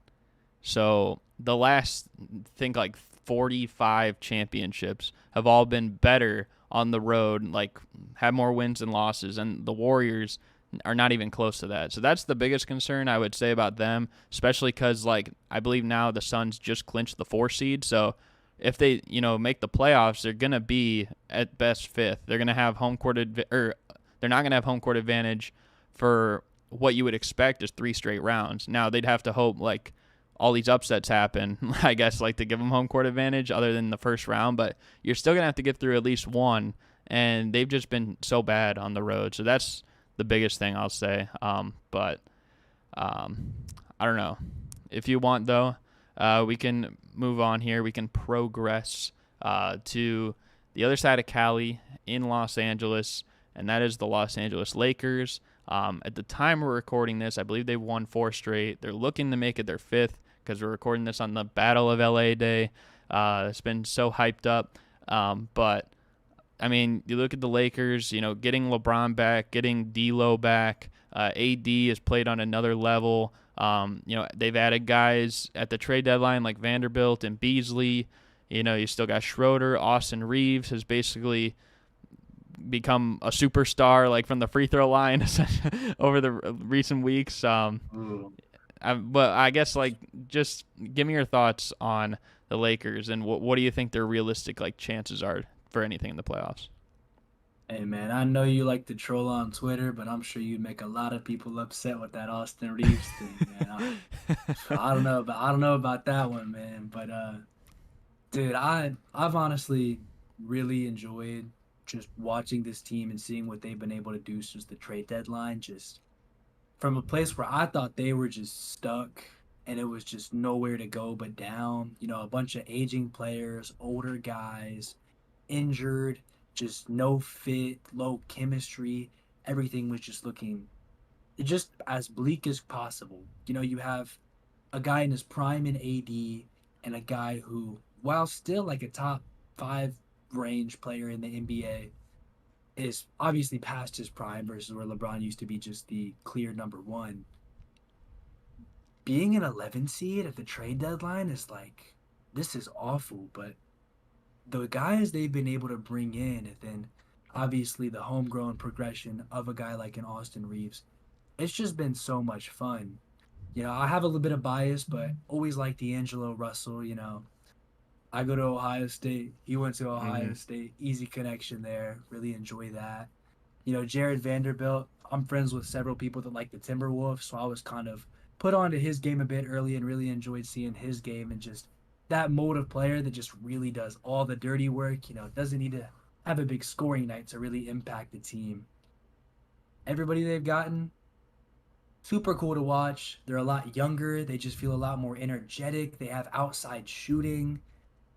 So the last, think like 45 championships have all been better on the road, like have more wins and losses, and the Warriors are not even close to that. So that's the biggest concern I would say about them, especially because like I believe now the Suns just clinched the 4 seed. So if they make the playoffs, they're gonna be at best fifth. They're gonna have home court or they're not gonna have home court advantage for what you would expect is 3 straight rounds. Now they'd have to hope like all these upsets happen, I guess, like to give them home court advantage other than the first round, but you're still going to have to get through at least one, and they've just been so bad on the road. So that's the biggest thing I'll say. But I don't know. If you want, though, we can move on here. We can progress to the other side of Cali in Los Angeles, and that is the Los Angeles Lakers. At the time we're recording this, I believe they've won 4 straight. They're looking to make it their 5th because we're recording this on the Battle of LA day. It's been so hyped up. But, I mean, you look at the Lakers, getting LeBron back, getting D'Lo back. AD has played on another level. They've added guys at the trade deadline like Vanderbilt and Beasley. You still got Schroeder. Austin Reeves has basically become a superstar like from the free throw line over the recent weeks. But I guess like just give me your thoughts on the Lakers and what do you think their realistic like chances are for anything in the playoffs? Hey man, I know you like to troll on Twitter, but I'm sure you'd make a lot of people upset with that Austin Reeves thing, man. I don't know about that one, man. But dude, I've honestly really enjoyed just watching this team and seeing what they've been able to do since the trade deadline. Just from a place where I thought they were just stuck and it was just nowhere to go but down. A bunch of aging players, older guys, injured, just no fit, low chemistry. Everything was just looking just as bleak as possible. You have a guy in his prime in AD and a guy who, while still like a top 5 range player in the NBA, is obviously past his prime versus where LeBron used to be just the clear number 1. Being an 11 seed at the trade deadline is like, this is awful, but the guys they've been able to bring in, and then obviously the homegrown progression of a guy like an Austin Reeves, it's just been so much fun. I have a little bit of bias, but always like D'Angelo Russell. I go to Ohio State. He went to Ohio State. Easy connection there. Really enjoy that. Jared Vanderbilt. I'm friends with several people that like the Timber-Woes, so I was kind of put onto his game a bit early and really enjoyed seeing his game and just that mode of player that just really does all the dirty work. Doesn't need to have a big scoring night to really impact the team. Everybody they've gotten, super cool to watch. They're a lot younger. They just feel a lot more energetic. They have outside shooting.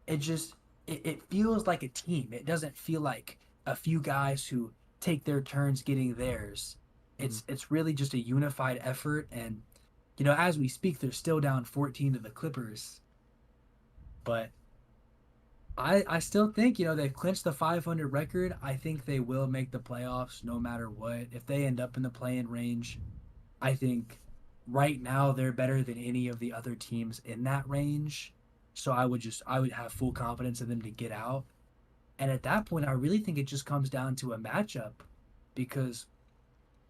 It feels like a team. It doesn't feel like a few guys who take their turns getting theirs. It's really just a unified effort. And as we speak, they're still down 14 to the Clippers. But I still think they've clinched the 500 record. I think they will make the playoffs no matter what. If they end up in the play-in range, I think right now they're better than any of the other teams in that range. So I would have full confidence in them to get out. And at that point, I really think it just comes down to a matchup because,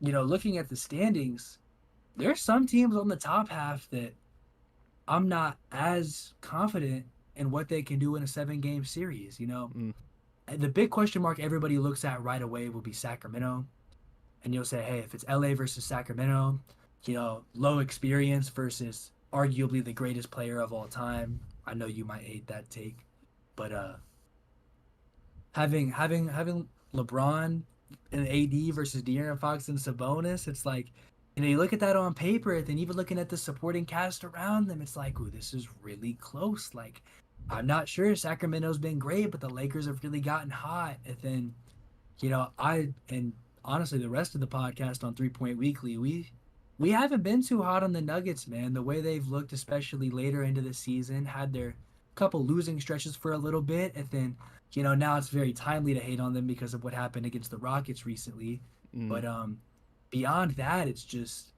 looking at the standings, there's some teams on the top half that I'm not as confident in what they can do in a 7-game series. The big question mark everybody looks at right away will be Sacramento. And you'll say, hey, if it's LA versus Sacramento, low experience versus arguably the greatest player of all time. I know you might hate that take, but having LeBron and AD versus De'Aaron Fox and Sabonis. It's like, you look at that on paper, then even looking at the supporting cast around them, it's like, ooh, this is really close. Like, I'm not sure. Sacramento's been great, but the Lakers have really gotten hot. And then, and honestly, the rest of the podcast on 3 Point Weekly, we haven't been too hot on the Nuggets, man. The way they've looked, especially later into the season, had their couple losing stretches for a little bit, and then now it's very timely to hate on them because of what happened against the Rockets recently. Mm. But beyond that, it's just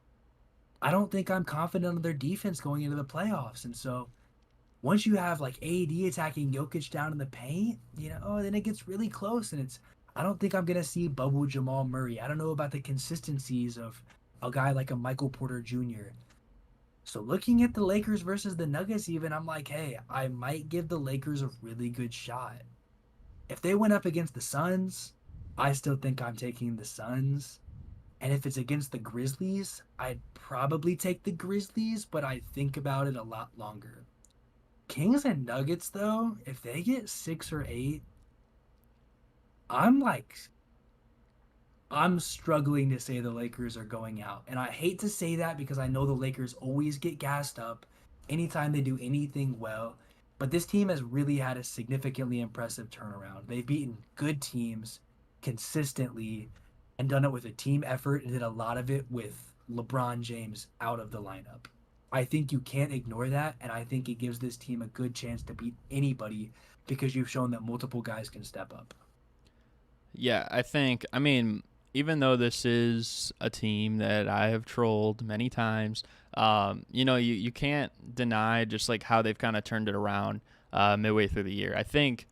I don't think I'm confident in their defense going into the playoffs. And so once you have like AD attacking Jokic down in the paint, then it gets really close. And I don't think I'm gonna see bubble Jamal Murray. I don't know about the consistencies of a guy like a Michael Porter Jr. So looking at the Lakers versus the Nuggets, even I'm like, hey, I might give the Lakers a really good shot. If they went up against the Suns, I still think I'm taking the Suns. And if it's against the Grizzlies, I'd probably take the Grizzlies, but I think about it a lot longer. Kings and Nuggets, though, if they get 6 or 8, I'm struggling to say the Lakers are going out. And I hate to say that because I know the Lakers always get gassed up anytime they do anything well. But this team has really had a significantly impressive turnaround. They've beaten good teams consistently and done it with a team effort and did a lot of it with LeBron James out of the lineup. I think you can't ignore that, and I think it gives this team a good chance to beat anybody because you've shown that multiple guys can step up. Yeah, I mean, even though this is a team that I have trolled many times, you can't deny just like how they've kind of turned it around midway through the year. I think,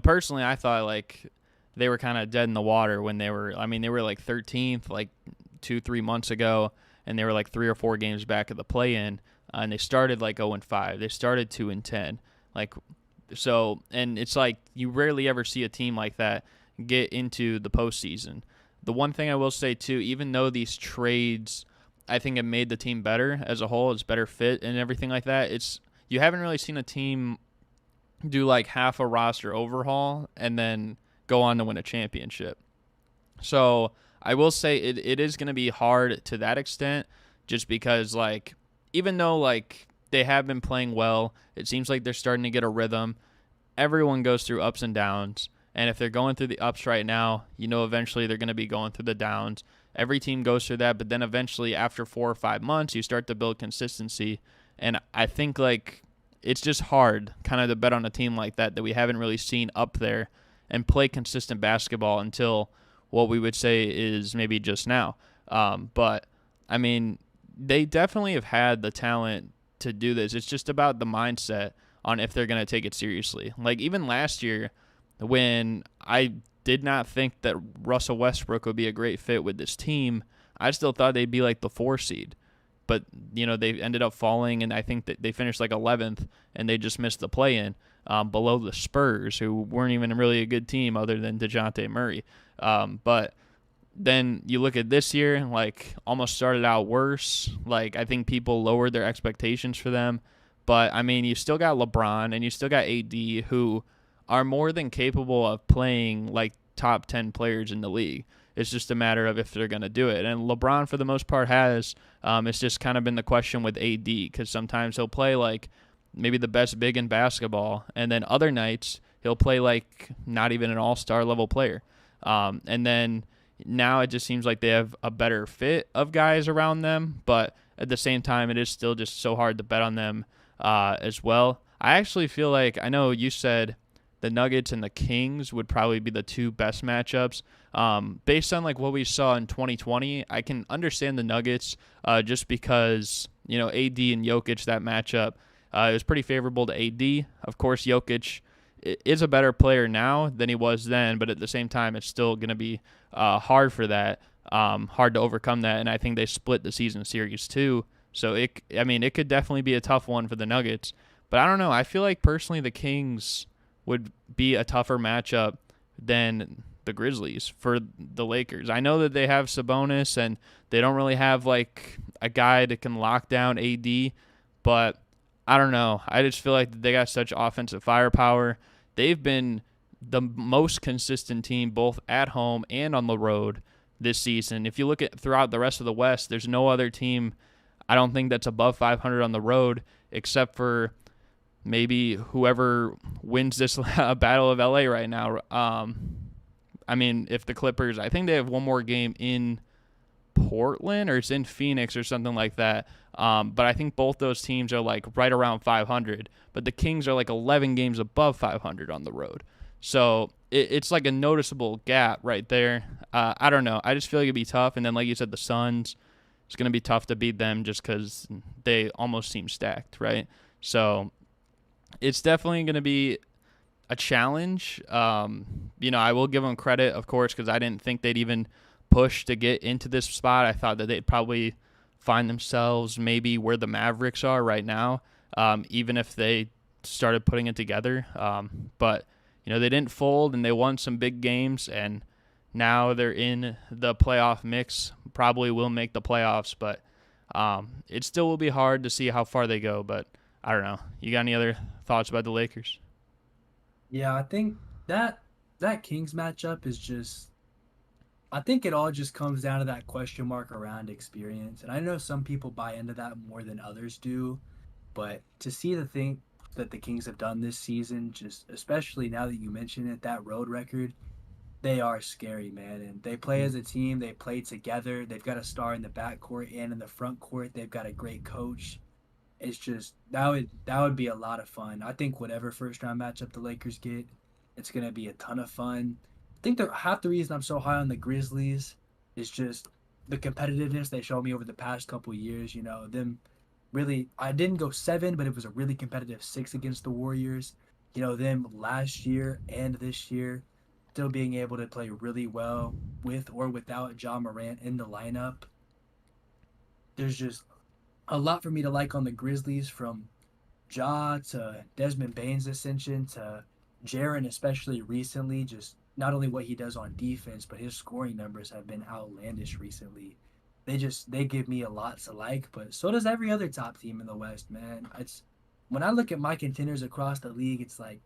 personally, I thought like they were kind of dead in the water when they were like 13th like 2-3 months ago, and they were like 3 or 4 games back of the play-in, and they started like 0-5. They started 2-10. Like, so, and it's like you rarely ever see a team like that get into the postseason. The one thing I will say too, even though these trades, I think, have made the team better as a whole, it's better fit and everything like that. You haven't really seen a team do like half a roster overhaul and then go on to win a championship. So I will say it is going to be hard to that extent, just because like even though like they have been playing well, it seems like they're starting to get a rhythm. Everyone goes through ups and downs. And if they're going through the ups right now, eventually they're going to be going through the downs. Every team goes through that, but then eventually after 4 or 5 months, you start to build consistency. And I think like it's just hard kind of to bet on a team like that we haven't really seen up there and play consistent basketball until what we would say is maybe just now. But, I mean, they definitely have had the talent to do this. It's just about the mindset on if they're going to take it seriously. Like even last year, when I did not think that Russell Westbrook would be a great fit with this team, I still thought they'd be like the 4 seed. But, they ended up falling, and I think that they finished like 11th, and they just missed the play-in below the Spurs, who weren't even really a good team other than DeJounte Murray. But then you look at this year, like almost started out worse. Like I think people lowered their expectations for them. But, I mean, you still got LeBron, and you still got AD, who are more than capable of playing like top 10 players in the league. It's just a matter of if they're going to do it. And LeBron, for the most part, has. It's just kind of been the question with AD, because sometimes he'll play like maybe the best big in basketball, and then other nights he'll play like not even an all-star level player. And then now it just seems like they have a better fit of guys around them, but at the same time, it is still just so hard to bet on them as well. I actually feel like, I know you said the Nuggets and the Kings would probably be the 2 best matchups. Based on like what we saw in 2020, I can understand the Nuggets just because, AD and Jokic, that matchup, it was pretty favorable to AD. Of course, Jokic is a better player now than he was then, but at the same time, it's still going to be hard for that, hard to overcome that, and I think they split the season series too. So, it could definitely be a tough one for the Nuggets. But I don't know. I feel like personally the Kings would be a tougher matchup than the Grizzlies for the Lakers. I know that they have Sabonis and they don't really have like a guy that can lock down AD, but I don't know. I just feel like they got such offensive firepower. They've been the most consistent team both at home and on the road this season. If you look at throughout the rest of the West, there's no other team I don't think that's above 500 on the road except for maybe whoever wins this Battle of LA right now. I mean, if the Clippers, I think they have one more game in Portland or it's in Phoenix or something like that. But I think both those teams are like right around 500. But the Kings are like 11 games above 500 on the road. So it's like a noticeable gap right there. I don't know. I just feel like it'd be tough. And then, like you said, the Suns, it's going to be tough to beat them just because they almost seem stacked, right? So it's definitely going to be a challenge. I will give them credit, of course, because I didn't think they'd even push to get into this spot. I thought that they'd probably find themselves maybe where the Mavericks are right now, even if they started putting it together. But they didn't fold and they won some big games, and now they're in the playoff mix. Probably will make the playoffs, but it still will be hard to see how far they go. But I don't know. You got any other thoughts about the Lakers? Yeah, I think that Kings matchup is just I think it all just comes down to that question mark around experience. And I know some people buy into that more than others do, but to see the thing that the Kings have done this season, just especially now that you mention it, that road record, they are scary, man. And they play as a team, they play together. They've got a star in the backcourt and in the front court. They've got a great coach. It's just that would be a lot of fun. I think whatever first round matchup the Lakers get, it's gonna be a ton of fun. I think that half the reason I'm so high on the Grizzlies is just the competitiveness they showed me over the past couple years. Them really. I didn't go seven, but it was a really competitive six against the Warriors. Them last year and this year, still being able to play really well with or without John Morant in the lineup. There's just a lot for me to like on the Grizzlies, from Ja to Desmond Bane's ascension to Jaren, especially recently. Just not only what he does on defense, but his scoring numbers have been outlandish recently. They give me a lot to like, but so does every other top team in the West, man. It's when I look at my contenders across the league, it's like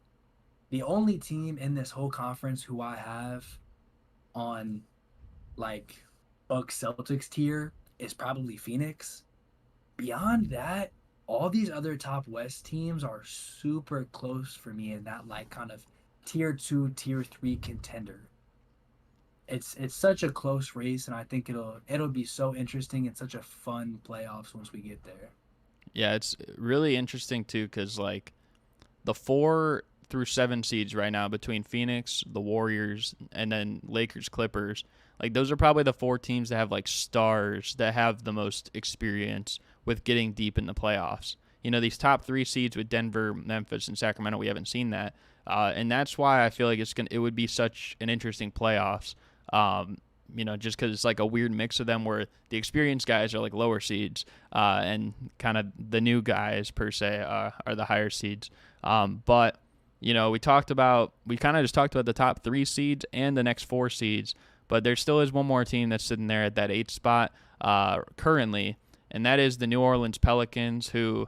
the only team in this whole conference who I have on like Bucks Celtics tier is probably Phoenix. Beyond that, all these other top West teams are super close for me in that like kind of tier two, tier three contender. It's such a close race, and I think it'll be so interesting and such a fun playoffs once we get there. Yeah, it's really interesting too because like the 4 through 7 seeds right now between Phoenix, the Warriors, and then Lakers, Clippers. Like those are probably the 4 teams that have like stars that have the most experience with getting deep in the playoffs. These top 3 seeds with Denver, Memphis, and Sacramento, we haven't seen that, and that's why I feel like it would be such an interesting playoffs. Just because it's like a weird mix of them where the experienced guys are like lower seeds, and kind of the new guys per se are the higher seeds. But we kind of just talked about the top 3 seeds and the next 4 seeds, but there still is one more team that's sitting there at that 8th spot currently, and that is the New Orleans Pelicans, who,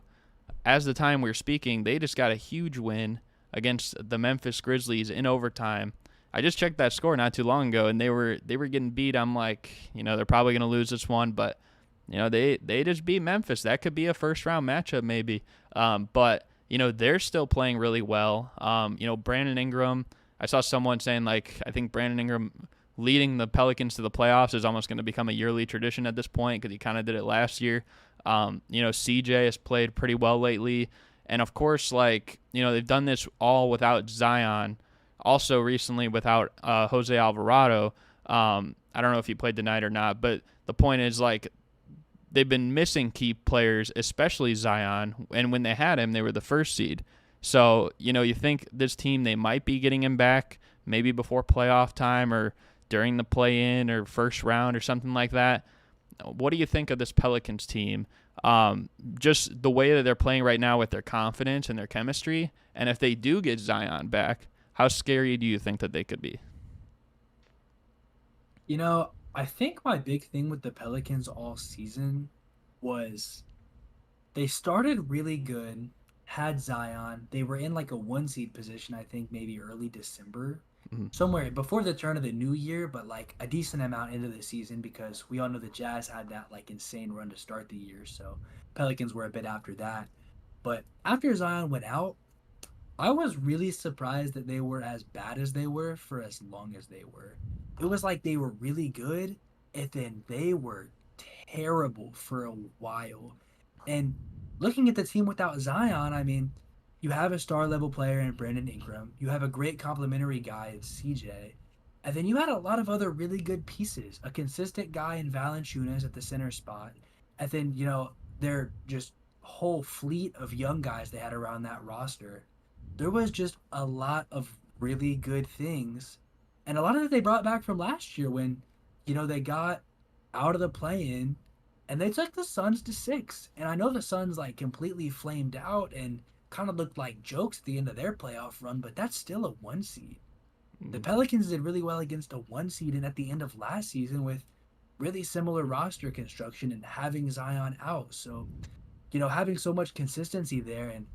as the time we're speaking, they just got a huge win against the Memphis Grizzlies in overtime. I just checked that score not too long ago, and they were getting beat. I'm like, they're probably going to lose this one, but they just beat Memphis. That could be a first round matchup maybe. But they're still playing really well. Brandon Ingram. I saw someone saying like I think Brandon Ingram leading the Pelicans to the playoffs is almost going to become a yearly tradition at this point because he kind of did it last year. CJ has played pretty well lately, and of course, they've done this all without Zion. Also recently without Jose Alvarado. I don't know if he played tonight or not, but the point is they've been missing key players, especially Zion, and when they had him, they were the 1st seed. So, you think this team, they might be getting him back maybe before playoff time or during the play-in or first round or something like that. What do you think of this Pelicans team? Just the way that they're playing right now with their confidence and their chemistry, and if they do get Zion back, how scary do you think that they could be? I think my big thing with the Pelicans all season was they started really good, had Zion. They were in like a 1 seed position, I think maybe early December, Mhm. somewhere before the turn of the new year, but like a decent amount into the season because we all know the Jazz had that like insane run to start the year. So Pelicans were a bit after that. But after Zion went out, I was really surprised that they were as bad as they were for as long as they were. It was like they were really good and then they were terrible for a while. And looking at the team without Zion, I mean, you have a star level player in Brandon Ingram. You have a great complementary guy in CJ. And then you had a lot of other really good pieces. A consistent guy in Valanciunas at the center spot. And then, their just whole fleet of young guys they had around that roster. There was just a lot of really good things. And a lot of it they brought back from last year when, they got out of the play-in and they took the Suns to 6. And I know the Suns like completely flamed out and kind of looked like jokes at the end of their playoff run, but that's still a 1 seed. The Mhm. Pelicans did really well against a 1 seed and at the end of last season with really similar roster construction and having Zion out. So, having so much consistency there, and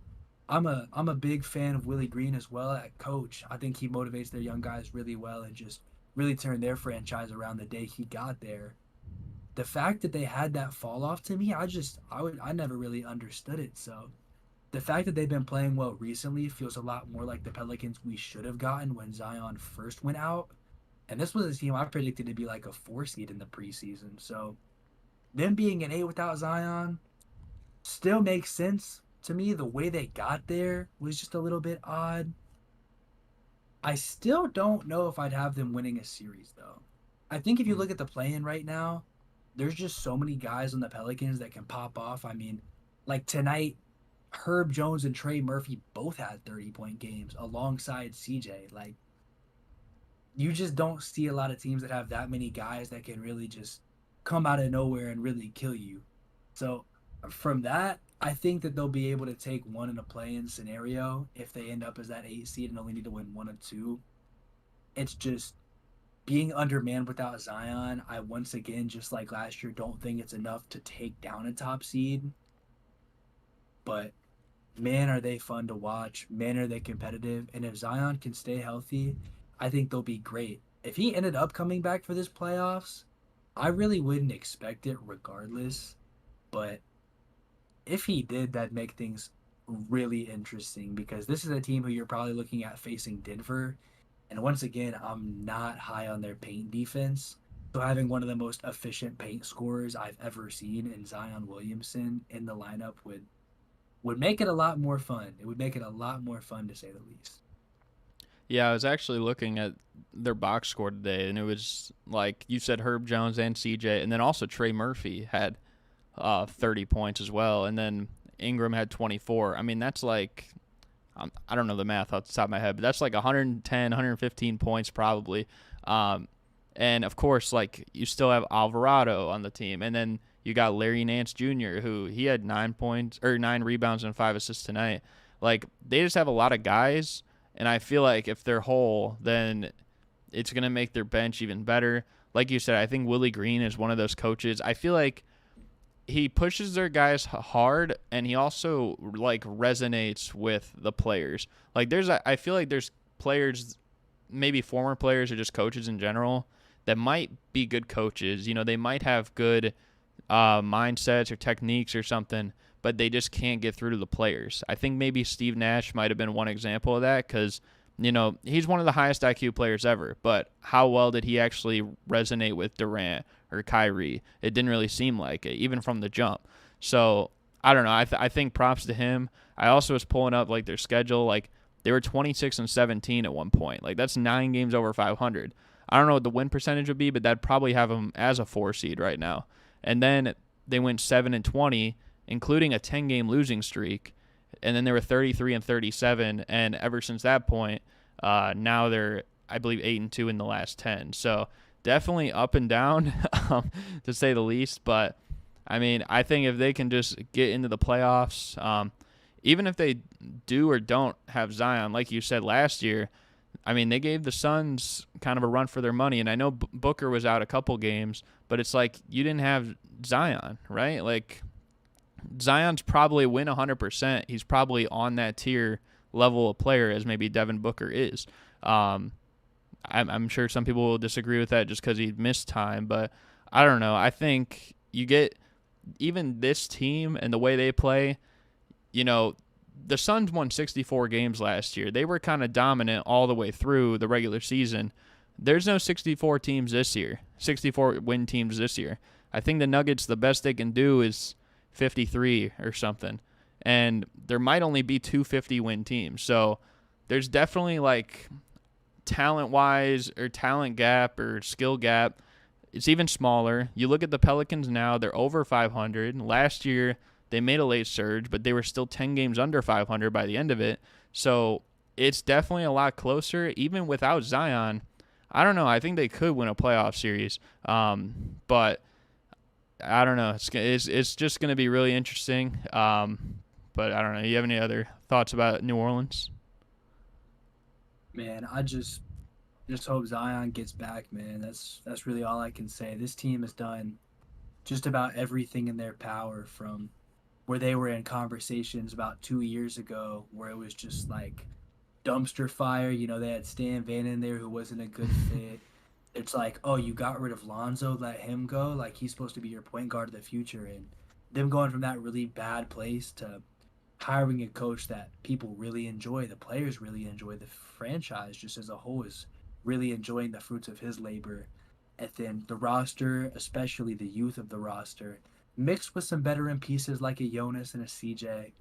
I'm a big fan of Willie Green as well at coach. I think he motivates their young guys really well and just really turned their franchise around the day he got there. The fact that they had that fall off to me, I never really understood it. So the fact that they've been playing well recently feels a lot more like the Pelicans we should have gotten when Zion first went out. And this was a team I predicted to be like a 4 seed in the preseason. So them being an 8 without Zion still makes sense to me. The way they got there was just a little bit odd. I still don't know if I'd have them winning a series though. I think if you Mhm. look at the play-in right now, there's just so many guys on the Pelicans that can pop off. I mean, like tonight, Herb Jones and Trey Murphy both had 30-point games alongside CJ. Like, you just don't see a lot of teams that have that many guys that can really just come out of nowhere and really kill you. So, from that, I think that they'll be able to take one in a play-in scenario if they end up as that 8 seed and only need to win one of two. It's just being undermanned without Zion. I once again, just like last year, don't think it's enough to take down a top seed. But man, are they fun to watch. Man, are they competitive. And if Zion can stay healthy, I think they'll be great. If he ended up coming back for this playoffs, I really wouldn't expect it regardless. But if he did, that'd make things really interesting because this is a team who you're probably looking at facing Denver. And once again, I'm not high on their paint defense. So having one of the most efficient paint scorers I've ever seen in Zion Williamson in the lineup would make it a lot more fun. It would make it a lot more fun to say the least. Yeah, I was actually looking at their box score today, and it was like you said, Herb Jones and CJ, and then also Trey Murphy had 30 points as well, and then Ingram had 24. I mean, that's like I don't know the math off the top of my head, but that's like 110, 115 points probably. Um, and of course, like you still have Alvarado on the team, and then you got Larry Nance Jr., who he had 9 points or 9 rebounds and 5 assists tonight. Like they just have a lot of guys, and I feel like if they're whole, then it's gonna make their bench even better. Like you said, I think Willie Green is one of those coaches. I feel like he pushes their guys hard, and he also like resonates with the players. Like I feel like there's players, maybe former players or just coaches in general, that might be good coaches. They might have good mindsets or techniques or something, but they just can't get through to the players. I think maybe Steve Nash might have been one example of that because he's one of the highest IQ players ever, but how well did he actually resonate with Durant or Kyrie? It didn't really seem like it, even from the jump. So I don't know. I think props to him. I also was pulling up like their schedule. Like they were 26-17 at one point. Like that's 9 games over 500. I don't know what the win percentage would be, but that'd probably have them as a 4 seed right now. And then they went 7-20, including a 10-game losing streak. And then they were 33-37, and ever since that point, now they're, I believe, 8-2 in the last 10. So definitely up and down, to say the least. But I mean, I think if they can just get into the playoffs, even if they do or don't have Zion, like you said last year, I mean, they gave the Suns kind of a run for their money. And I know Booker was out a couple games, but it's like you didn't have Zion, right? Like Zion's probably win 100%. He's probably on that tier level of player as maybe Devin Booker is. I'm sure some people will disagree with that just because he missed time, but I don't know. I think you get even this team and the way they play, the Suns won 64 games last year. They were kind of dominant all the way through the regular season. There's no 64 teams this year, 64 win teams this year. I think the Nuggets, the best they can do is 53 or something. And there might only be 250 win teams. So there's definitely like talent-wise or talent gap or skill gap. It's even smaller. You look at the Pelicans now, they're over 500. Last year, they made a late surge, but they were still 10 games under 500 by the end of it. So it's definitely a lot closer. Even without Zion, I don't know. I think they could win a playoff series. But I don't know. It's just going to be really interesting. But I don't know. You have any other thoughts about New Orleans? Man, I just hope Zion gets back, man. That's really all I can say. This team has done just about everything in their power, from where they were in conversations about 2 years ago where it was just like dumpster fire. They had Stan Van in there who wasn't a good fit. It's like, oh, you got rid of Lonzo, let him go. Like, he's supposed to be your point guard of the future. And them going from that really bad place to hiring a coach that people really enjoy, the players really enjoy, the franchise just as a whole is really enjoying the fruits of his labor. And then the roster, especially the youth of the roster, mixed with some veteran pieces like a Jonas and a CJ,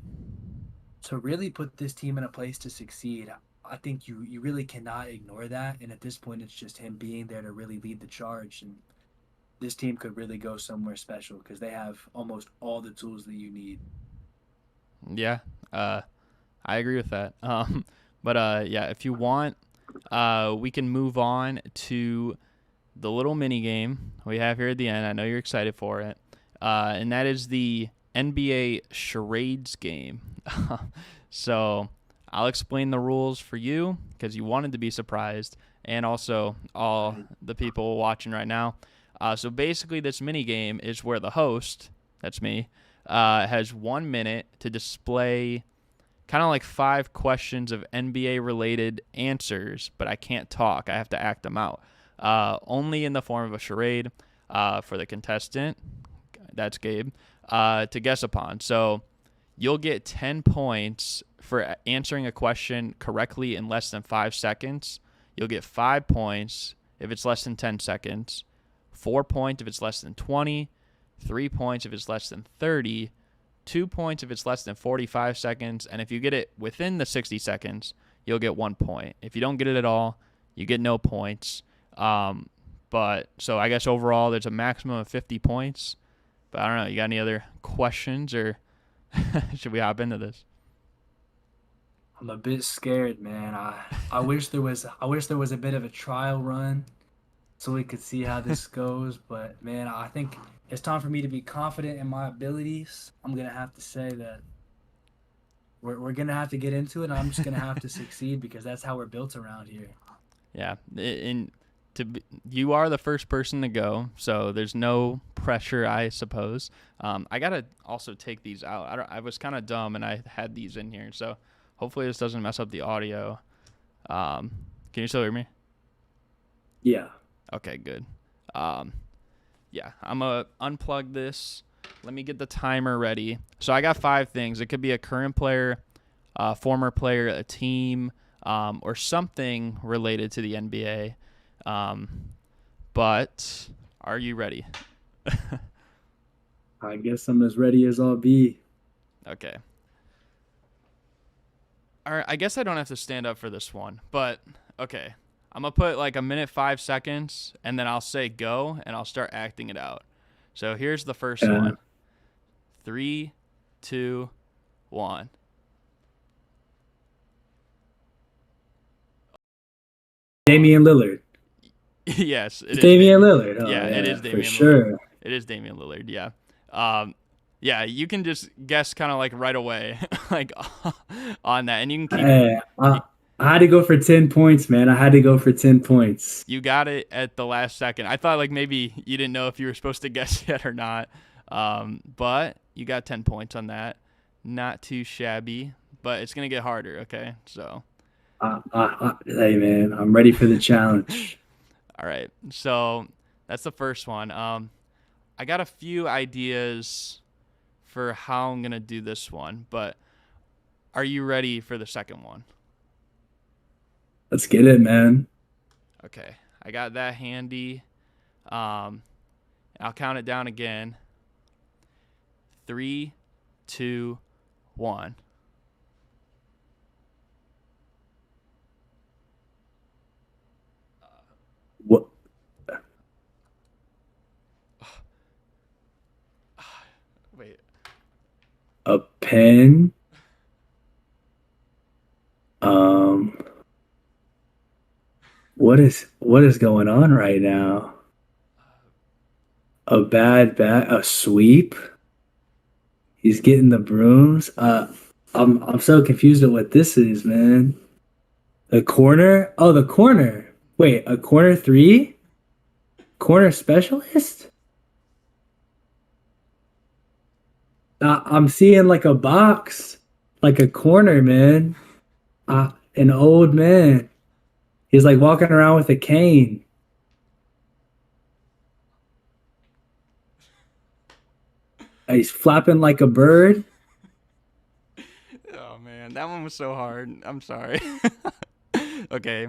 to really put this team in a place to succeed. I think you really cannot ignore that. And at this point, it's just him being there to really lead the charge. And this team could really go somewhere special because they have almost all the tools that you need. Yeah, I agree with that. But yeah, if you want, we can move on to the little mini game we have here at the end. I know you're excited for it, and that is the NBA Charades Game. So I'll explain the rules for you because you wanted to be surprised, and also all the people watching right now. So basically, this mini game is where the host, that's me, has 1 minute to display kind of like 5 questions of NBA-related answers, but I can't talk. I have to act them out. Only in the form of a charade for the contestant, that's Gabe, to guess upon. So you'll get 10 points for answering a question correctly in less than 5 seconds. You'll get 5 points if it's less than 10 seconds, 4 points if it's less than 20, 3 points if it's less than 30, 2 points if it's less than 45 seconds, and if you get it within the 60 seconds, you'll get 1 point. If you don't get it at all, you get no points. But so I guess overall there's a maximum of 50 points. But I don't know. You got any other questions, or should we hop into this? I'm a bit scared, man. I wish there was a bit of a trial run so we could see how this goes. But man, I think it's time for me to be confident in my abilities. I'm gonna have to say that we're gonna have to get into it. And I'm just gonna have to succeed because that's how we're built around here. Yeah, you are the first person to go, so there's no pressure, I suppose. I gotta also take these out. I was kind of dumb and I had these in here, so hopefully this doesn't mess up the audio. Can you still hear me? Yeah. Okay, good. Yeah, I'm going to unplug this. Let me get the timer ready. So I got 5 things. It could be a current player, a former player, a team, or something related to the NBA. But are you ready? I guess I'm as ready as I'll be. Okay. All right, I guess I don't have to stand up for this one, but okay. I'm going to put like a minute, 5 seconds, and then I'll say go, and I'll start acting it out. So here's the first one. 3, 2, 1. Damian Lillard. Yes. It's Damian Lillard. Oh, yeah, it is Damian for Lillard. Sure. It is Damian Lillard, yeah. Yeah, you can just guess kind of like right away like on that, and you can keep I had to go for 10 points, man. I had to go for 10 points. You got it at the last second. I thought like maybe you didn't know if you were supposed to guess yet or not. But you got 10 points on that. Not too shabby, but it's going to get harder, okay? So. Hey, man, I'm ready for the challenge. All right. So that's the first one. I got a few ideas for how I'm going to do this one, but are you ready for the second one? Let's get it, man. Okay. I got that handy. I'll count it down again. 3, 2, 1. What? Wait. A pen? What is going on right now? A bad bat, a sweep? He's getting the brooms. I'm so confused at what this is, man. The corner? Oh, the corner. Wait, a corner three? Corner specialist? I'm seeing like a box, like a corner, man. An old man. He's like walking around with a cane. He's flapping like a bird. Oh man, that one was so hard. I'm sorry. Okay.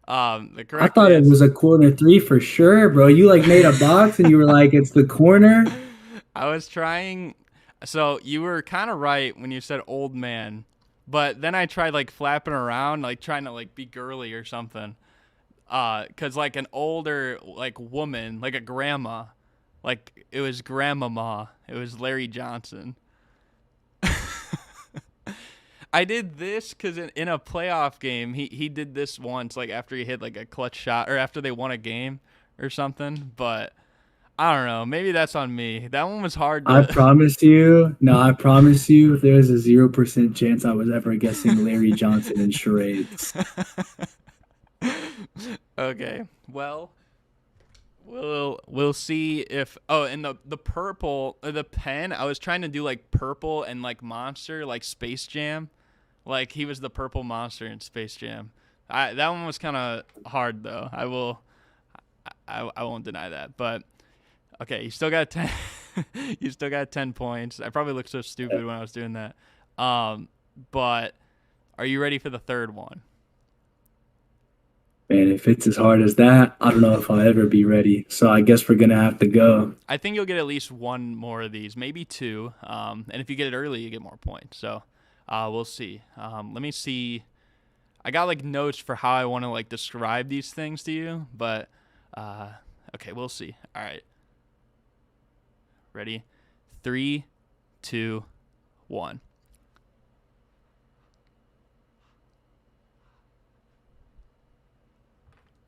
The I correct thought it answer. was a corner three for sure, bro. You like made a box and you were like, it's the corner. I was trying. So you were kind of right when you said old man, but then I tried like flapping around, like trying to like be girly or something. Cause like an older like woman, like a grandma, like it was grandmama. It was Larry Johnson. I did this because in a playoff game, he did this once, like after he hit like a clutch shot or after they won a game or something. But I don't know. Maybe that's on me. That one was hard I to. promise you, no, I promise you, there's a 0% chance I was ever guessing Larry Johnson in charades. Okay. Well, we'll see if and the purple the pen. I was trying to do like purple and like monster like Space Jam. Like he was the purple monster in Space Jam. That one was kind of hard though. I won't deny that. But okay, you still got 10. You still got 10 points. I probably looked so stupid when I was doing that. But are you ready for the third one? Man, if it's as hard as that, I don't know if I'll ever be ready. So I guess we're gonna have to go. I think you'll get at least one more of these, maybe two. And if you get it early, you get more points. So we'll see. Let me see. I got like notes for how I want to like describe these things to you, but okay, we'll see. All right. Ready? 3, 2, 1.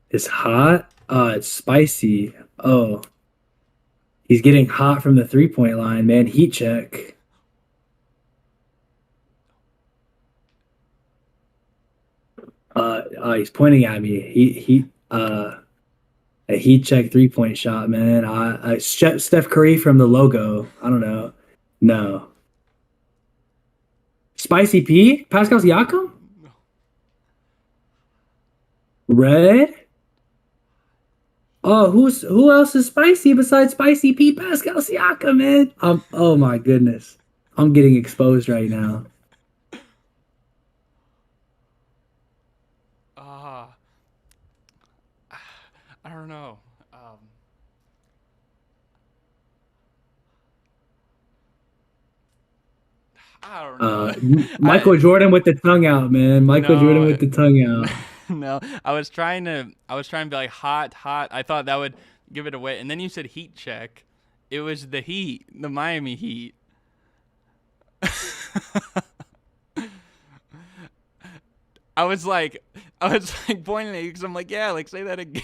It's hot. It's spicy. Oh, he's getting hot from the 3-point line, man. Heat check. He's pointing at me. A heat check 3-point shot, man. Steph Curry from the logo. I don't know. No. Spicy P? Pascal Siakam? Red? Oh, who else is spicy besides Spicy P? Pascal Siakam, man. Oh my goodness. I'm getting exposed right now. I don't know. I don't know. Michael Jordan with the tongue out, man. Michael Jordan No, with the tongue out. no. I was trying to be like hot, hot. I thought that would give it away. And then you said heat check. It was the Heat, the Miami Heat. I was like pointing at you because I'm like, yeah, like say that again.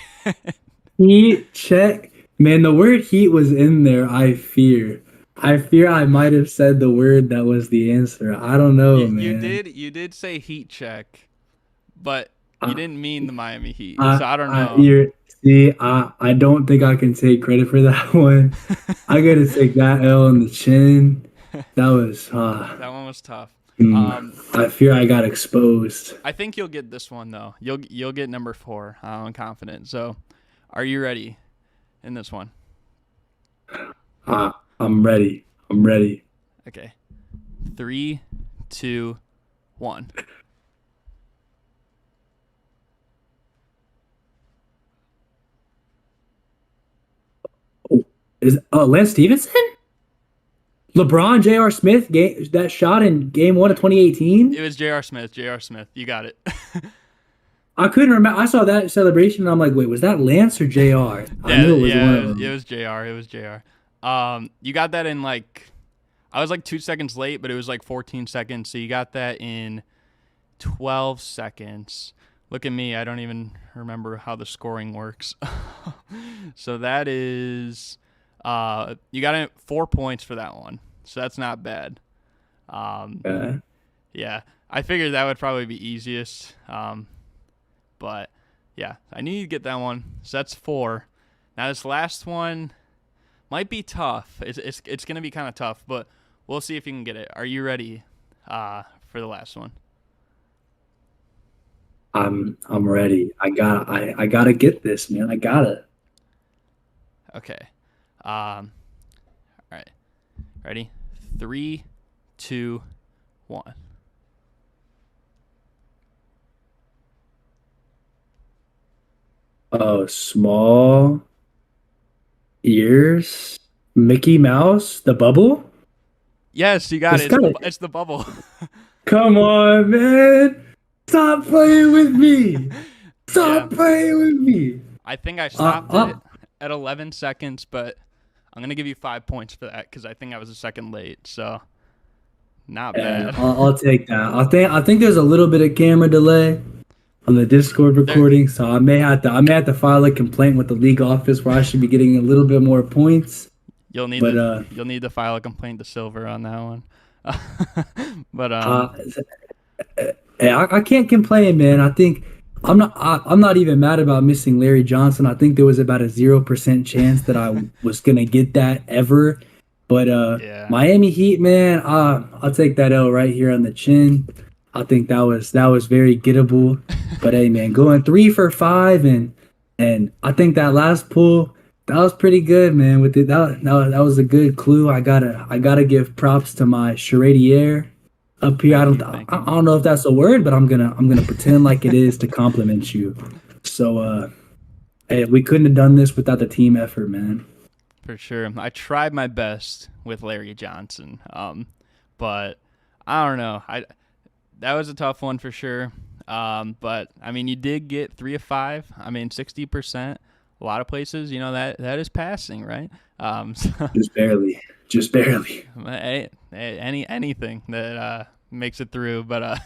Heat check. Man, the word heat was in there, I fear. I fear I might have said the word that was the answer. I don't know, man. You did say heat check, but you didn't mean the Miami Heat, so I don't I, know. you're See, I don't think I can take credit for that one. I gotta take that L on the chin. That was That one was tough. I fear I got exposed. I think you'll get this one though. You'll get number 4. I'm confident. So, are you ready in this one? I'm ready. I'm ready. Okay. 3, 2, 1. Oh, is Lance Stevenson? LeBron, J.R. Smith, that shot in game 1 of 2018? It was J.R. Smith. J.R. Smith. You got it. I couldn't remember. I saw that celebration and I'm like, wait, was that Lance or JR? I knew it was one of them. It was JR. It was JR. You got that in like, I was like 2 seconds late, but it was like 14 seconds. So you got that in 12 seconds. Look at me. I don't even remember how the scoring works. So that is, you got 4 points for that one. So that's not bad. Yeah, I figured that would probably be easiest. But yeah, I knew you'd get that one. So that's 4. Now this last one might be tough. It's gonna be kind of tough, but we'll see if you can get it. Are you ready for the last one? I'm ready. I gotta get this, man. I gotta. Okay. All right. Ready? 3, 2, 1. Oh, small ears, Mickey Mouse, the bubble. Yes, you got It's it. kinda, It's the bubble. come on, man. Stop playing with me. Yeah. Stop playing with me. I think I stopped it at 11 seconds, but I'm going to give you 5 points for that because I think I was a second late. So, not bad. I'll take that. I think there's a little bit of camera delay on the Discord recording, so I may have to file a complaint with the league office where I should be getting a little bit more points. You'll need to file a complaint to Silver on that one. But hey, I can't complain, man. I think I'm not even mad about missing Larry Johnson. I think there was about a 0% chance that I was gonna get that ever. But yeah. Miami Heat, man, I'll take that L right here on the chin. I think that was very gettable. But hey, man, going 3 for 5 and I think that last pull, that was pretty good, man. With it, that was a good clue. I gotta give props to my charadier up here. I don't know if that's a word, but I'm gonna pretend like it is to compliment you. So hey, we couldn't have done this without the team effort, man. For sure. I tried my best with Larry Johnson. But I don't know. That was a tough one for sure. But I mean, you did get 3 of 5. I mean, 60%. A lot of places, that is passing, right? So, just barely. Anything that makes it through, but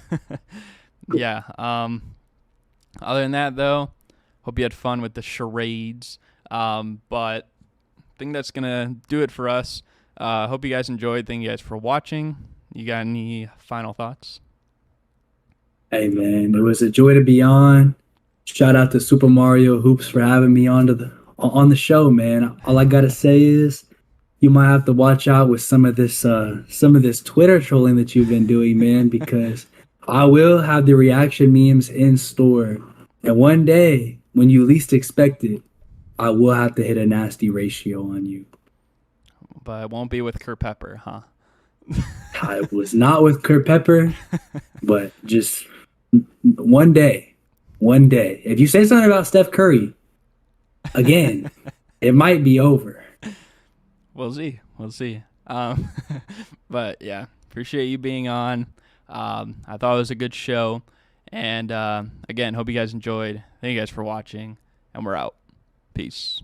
yeah. Other than that, though, hope you had fun with the charades. But I think that's gonna do it for us. Hope you guys enjoyed. Thank you guys for watching. You got any final thoughts? Hey man, it was a joy to be on. Shout out to Super Mario Hoops for having me on the show, man. All I gotta say is you might have to watch out with some of this Twitter trolling that you've been doing, man, because I will have the reaction memes in store. And one day, when you least expect it, I will have to hit a nasty ratio on you. But it won't be with Kurt Pepper, huh? I was not with Kurt Pepper, but just one day. If you say something about Steph Curry, again, it might be over. We'll see. But yeah, appreciate you being on. I thought it was a good show. And again, hope you guys enjoyed. Thank you guys for watching. And we're out. Peace.